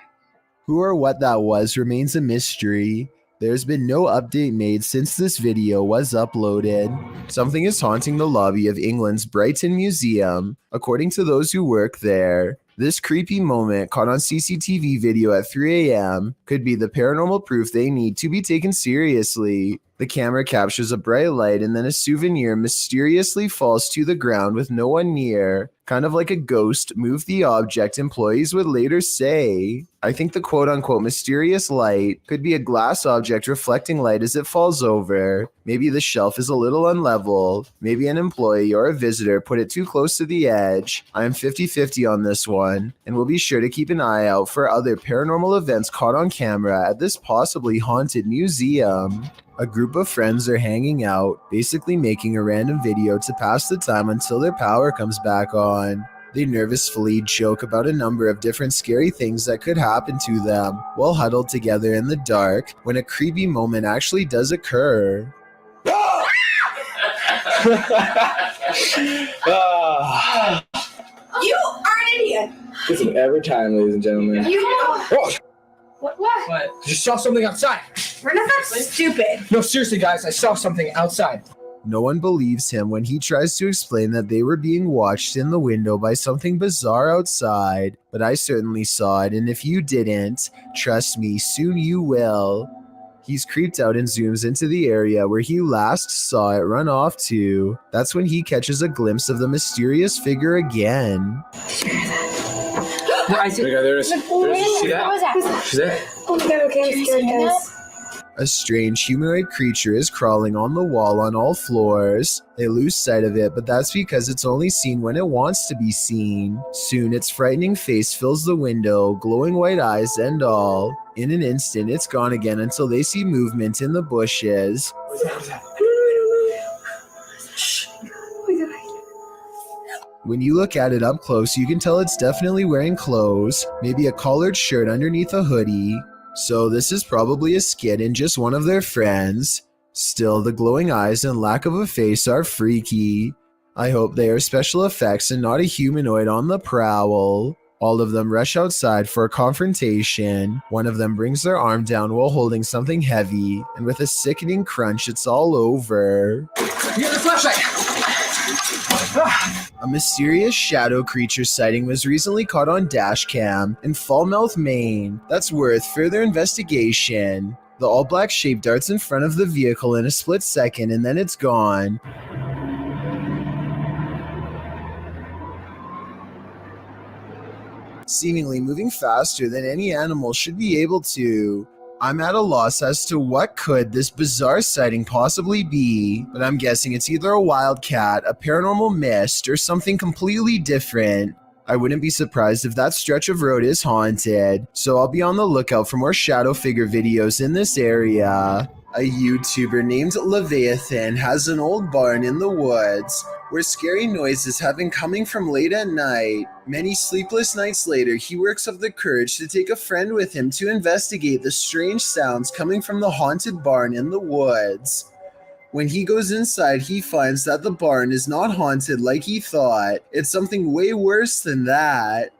S1: Who or what that was remains a mystery. There's been no update made since this video was uploaded. Something is haunting the lobby of England's Brighton Museum, according to those who work there. This creepy moment caught on CCTV video at 3 a.m. could be the paranormal proof they need to be taken seriously. The camera captures a bright light and then a souvenir mysteriously falls to the ground with no one near. Kind of like a ghost moved the object, employees would later say. I think the quote-unquote mysterious light could be a glass object reflecting light as it falls over. Maybe the shelf is a little unlevel. Maybe an employee or a visitor put it too close to the edge. I am 50-50 on this one, and we'll be sure to keep an eye out for other paranormal events caught on camera at this possibly haunted museum. A group of friends are hanging out, basically making a random video to pass the time until their power comes back on. They nervously joke about a number of different scary things that could happen to them while huddled together in the dark when a creepy moment actually does occur.
S5: You
S18: are an idiot.
S5: Gets him every time, ladies and gentlemen.
S18: You know.
S5: Oh,
S18: What?
S6: Just saw something outside.
S18: We're not that stupid.
S6: No, seriously, guys, I saw something outside.
S1: No one believes him when he tries to explain that they were being watched in the window by something bizarre outside, but I certainly saw it, and if you didn't, trust me, soon you will. He's creeped out and zooms into the area where he last saw it run off to. That's when he catches a glimpse of the mysterious figure again.
S6: I see.
S5: there it is. See that?
S18: What was that?
S5: See that?
S18: Oh my god, okay, I'm scared, guys.
S1: A strange humanoid creature is crawling on the wall on all floors. They lose sight of it, but that's because it's only seen when it wants to be seen. Soon, its frightening face fills the window, glowing white eyes and all. In an instant, it's gone again until they see movement in the bushes. When you look at it up close, you can tell it's definitely wearing clothes, maybe a collared shirt underneath a hoodie. So this is probably a skit and just one of their friends. Still, the glowing eyes and lack of a face are freaky. I hope they are special effects and not a humanoid on the prowl. All of them rush outside for a confrontation. One of them brings their arm down while holding something heavy, and with a sickening crunch, it's all over.
S6: Here's the flashlight.
S1: A mysterious shadow creature sighting was recently caught on dashcam in Falmouth, Maine. That's worth further investigation. The all-black shape darts in front of the vehicle in a split second and then it's gone. Seemingly moving faster than any animal should be able to. I'm at a loss as to what could this bizarre sighting possibly be, but I'm guessing it's either a wildcat, a paranormal mist, or something completely different. I wouldn't be surprised if that stretch of road is haunted, so I'll be on the lookout for more shadow figure videos in this area. A YouTuber named Leviathan has an old barn in the woods where scary noises have been coming from late at night. Many sleepless nights later, he works up the courage to take a friend with him to investigate the strange sounds coming from the haunted barn in the woods. When he goes inside, he finds that the barn is not haunted like he thought. It's something way worse than that.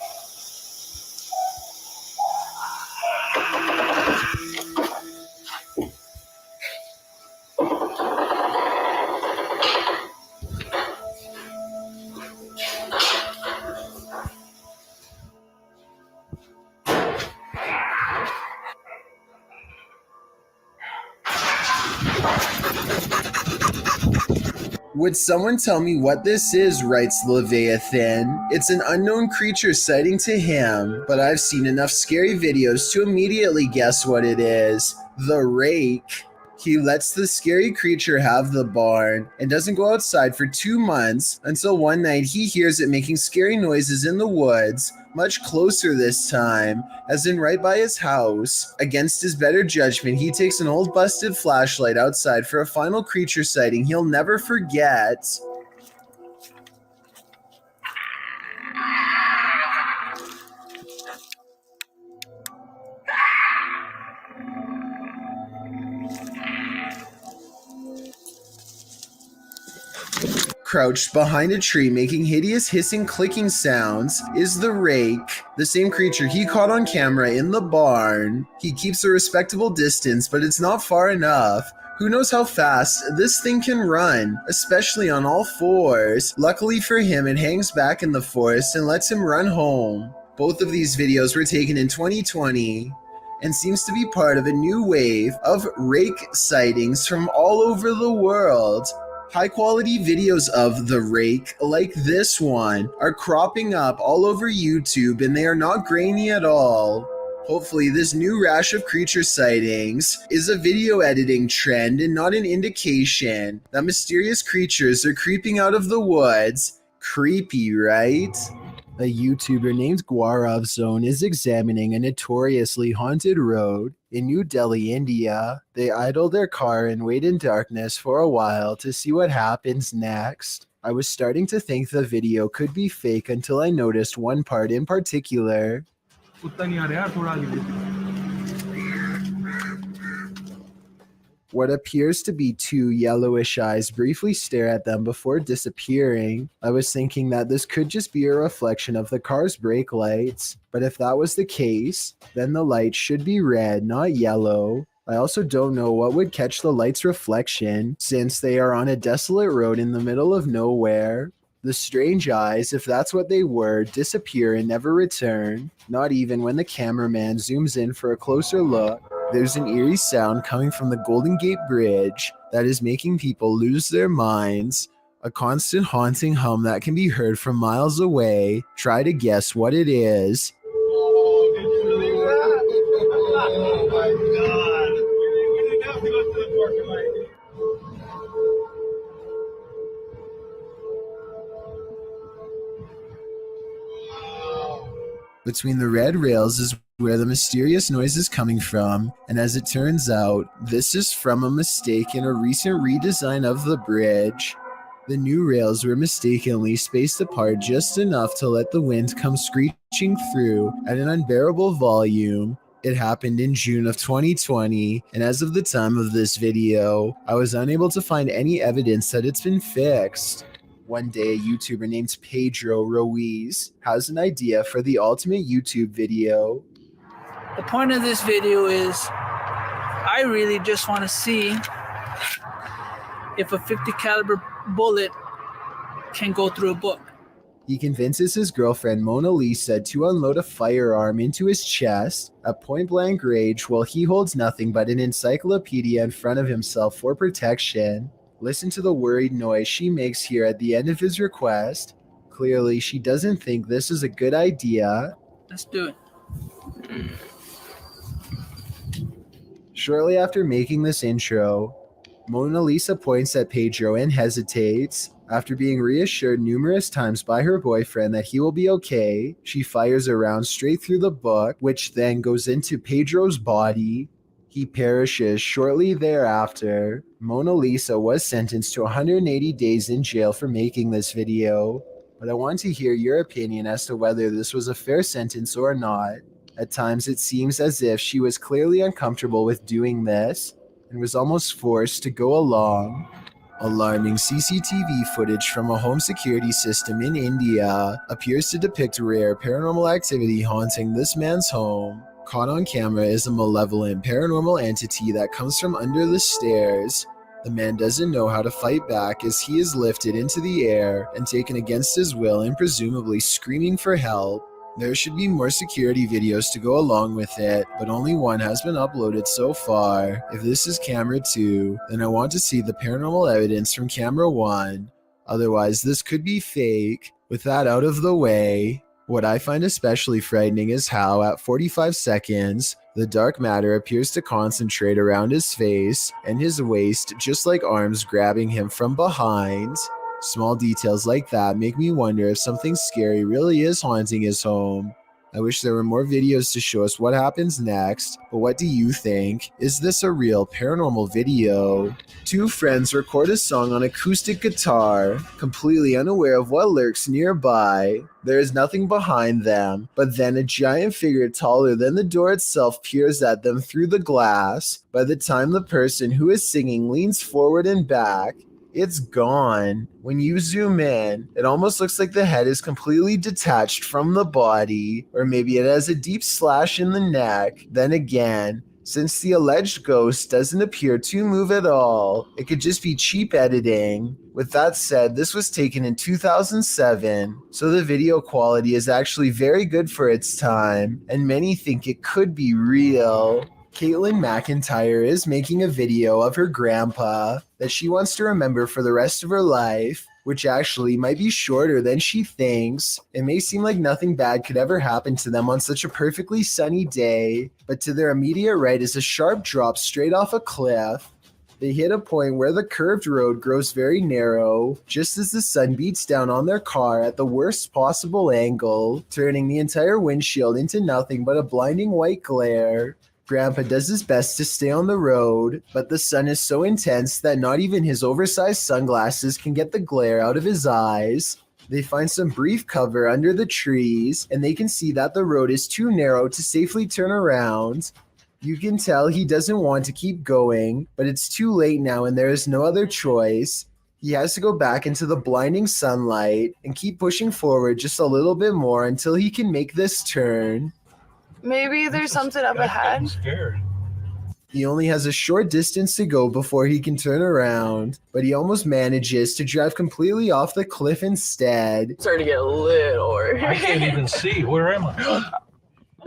S1: Would someone tell me what this is, writes Leviathan. It's an unknown creature sighting to him, but I've seen enough scary videos to immediately guess what it is. The rake. He lets the scary creature have the barn and doesn't go outside for 2 months until one night he hears it making scary noises in the woods, much closer this time, as in right by his house. Against his better judgment, he takes an old busted flashlight outside for a final creature sighting he'll never forget. Crouched behind a tree making hideous hissing clicking sounds is the rake, the same creature he caught on camera in the barn. He keeps a respectable distance, but it's not far enough. Who knows how fast this thing can run, especially on all fours. Luckily for him, it hangs back in the forest and lets him run home. Both of these videos were taken in 2020 and seems to be part of a new wave of rake sightings from all over the world. High-quality videos of the rake, like this one, are cropping up all over YouTube and they are not grainy at all. Hopefully this new rash of creature sightings is a video editing trend and not an indication that mysterious creatures are creeping out of the woods. Creepy, right? A YouTuber named Gaurav Zone is examining a notoriously haunted road in New Delhi, India. They idle their car and wait in darkness for a while to see what happens next. I was starting to think the video could be fake until I noticed one part in particular. What appears to be two yellowish eyes briefly stare at them before disappearing. I was thinking that this could just be a reflection of the car's brake lights, but if that was the case, then the lights should be red, not yellow. I also don't know what would catch the light's reflection, since they are on a desolate road in the middle of nowhere. The strange eyes, if that's what they were, disappear and never return, not even when the cameraman zooms in for a closer look. There's an eerie sound coming from the Golden Gate Bridge that is making people lose their minds. A constant haunting hum that can be heard from miles away. Try to guess what it is.
S10: Oh my God. You have to go to the parking lot.
S1: Between the red rails is where the mysterious noise is coming from, and as it turns out, this is from a mistake in a recent redesign of the bridge. The new rails were mistakenly spaced apart just enough to let the wind come screeching through at an unbearable volume. It happened in June of 2020, and as of the time of this video, I was unable to find any evidence that it's been fixed. One day, a YouTuber named Pedro Ruiz has an idea for the ultimate YouTube video.
S19: The point of this video is I really just want to see if a 50 caliber bullet can go through a book.
S1: He convinces his girlfriend Mona Lisa to unload a firearm into his chest at point blank range while he holds nothing but an encyclopedia in front of himself for protection. Listen to the worried noise she makes here at the end of his request. Clearly, she doesn't think this is a good idea.
S19: Let's do it.
S1: Shortly after making this intro, Mona Lisa points at Pedro and hesitates. After being reassured numerous times by her boyfriend that he will be okay, she fires a round straight through the book, which then goes into Pedro's body. He perishes shortly thereafter. Mona Lisa was sentenced to 180 days in jail for making this video, but I want to hear your opinion as to whether this was a fair sentence or not. At times it seems as if she was clearly uncomfortable with doing this and was almost forced to go along. Alarming CCTV footage from a home security system in India appears to depict rare paranormal activity haunting this man's home. Caught on camera is a malevolent paranormal entity that comes from under the stairs. The man doesn't know how to fight back as he is lifted into the air and taken against his will and presumably screaming for help. There should be more security videos to go along with it, but only one has been uploaded so far. If this is camera 2, then I want to see the paranormal evidence from camera 1. Otherwise, this could be fake. With that out of the way, what I find especially frightening is how, at 45 seconds, the dark matter appears to concentrate around his face and his waist, just like arms grabbing him from behind. Small details like that make me wonder if something scary really is haunting his home. I wish there were more videos to show us what happens next, but what do you think? Is this a real paranormal video? Two friends record a song on acoustic guitar, completely unaware of what lurks nearby. There is nothing behind them, but then a giant figure taller than the door itself peers at them through the glass. By the time the person who is singing leans forward and back, it's gone. When you zoom in, it almost looks like the head is completely detached from the body, or maybe it has a deep slash in the neck. Then again, since the alleged ghost doesn't appear to move at all, it could just be cheap editing. With that said, this was taken in 2007, so the video quality is actually very good for its time, and many think it could be real. Caitlin McIntyre is making a video of her grandpa that she wants to remember for the rest of her life, which actually might be shorter than she thinks. It may seem like nothing bad could ever happen to them on such a perfectly sunny day, but to their immediate right is a sharp drop straight off a cliff. They hit a point where the curved road grows very narrow, just as the sun beats down on their car at the worst possible angle, turning the entire windshield into nothing but a blinding white glare. Grandpa does his best to stay on the road, but the sun is so intense that not even his oversized sunglasses can get the glare out of his eyes. They find some brief cover under the trees, and they can see that the road is too narrow to safely turn around. You can tell he doesn't want to keep going, but it's too late now and there is no other choice. He has to go back into the blinding sunlight and keep pushing forward just a little bit more until he can make this turn.
S16: Maybe there's something up ahead.
S1: He only has a short distance to go before he can turn around, but he almost manages to drive completely off the cliff instead.
S18: It's starting to get a little worried.
S20: I can't even see. Where am I?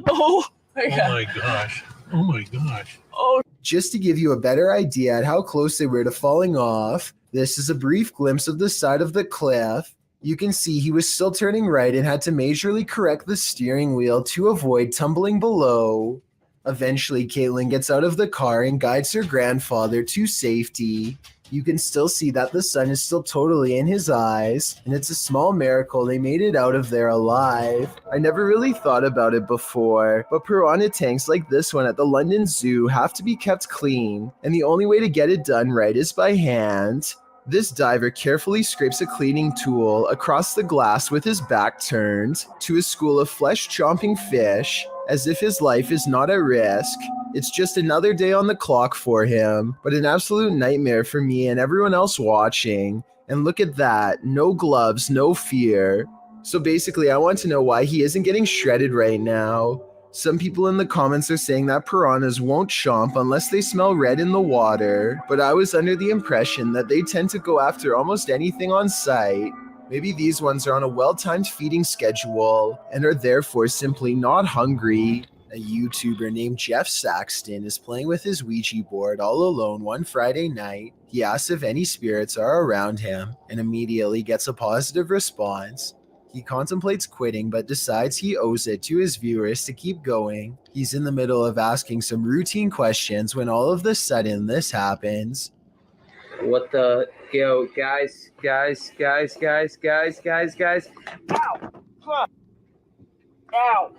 S18: Oh my
S20: Oh
S18: god.
S20: my gosh. Oh my gosh.
S18: Oh.
S1: Just to give you a better idea at how close they were to falling off, this is a brief glimpse of the side of the cliff. You can see he was still turning right and had to majorly correct the steering wheel to avoid tumbling below. Eventually, Caitlin gets out of the car and guides her grandfather to safety. You can still see that the sun is still totally in his eyes, and it's a small miracle they made it out of there alive. I never really thought about it before, but piranha tanks like this one at the London Zoo have to be kept clean, and the only way to get it done right is by hand. This diver carefully scrapes a cleaning tool across the glass with his back turned to a school of flesh-chomping fish, as if his life is not at risk. It's just another day on the clock for him, but an absolute nightmare for me and everyone else watching. And look at that, no gloves, no fear. So basically, I want to know why he isn't getting shredded right now. Some people in the comments are saying that piranhas won't chomp unless they smell red in the water, but I was under the impression that they tend to go after almost anything on sight. Maybe these ones are on a well-timed feeding schedule and are therefore simply not hungry. A YouTuber named Jeff Saxton is playing with his Ouija board all alone one Friday night. He asks if any spirits are around him and immediately gets a positive response. He contemplates quitting but decides he owes it to his viewers to keep going. He's in the middle of asking some routine questions when all of a sudden this happens.
S6: What the? Yo, guys. Ow! Fuck! Ow!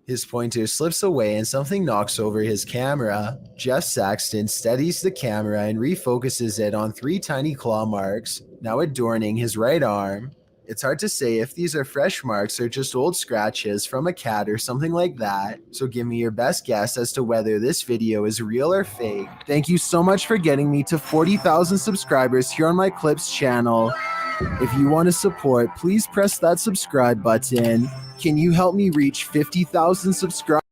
S1: His pointer slips away and something knocks over his camera. Jeff Saxton steadies the camera and refocuses it on 3 tiny claw marks, now adorning his right arm. It's hard to say if these are fresh marks or just old scratches from a cat or something like that, so give me your best guess as to whether this video is real or fake. Thank you so much for getting me to 40,000 subscribers here on my Clips channel. If you want to support, please press that subscribe button. Can you help me reach 50,000 subscribers?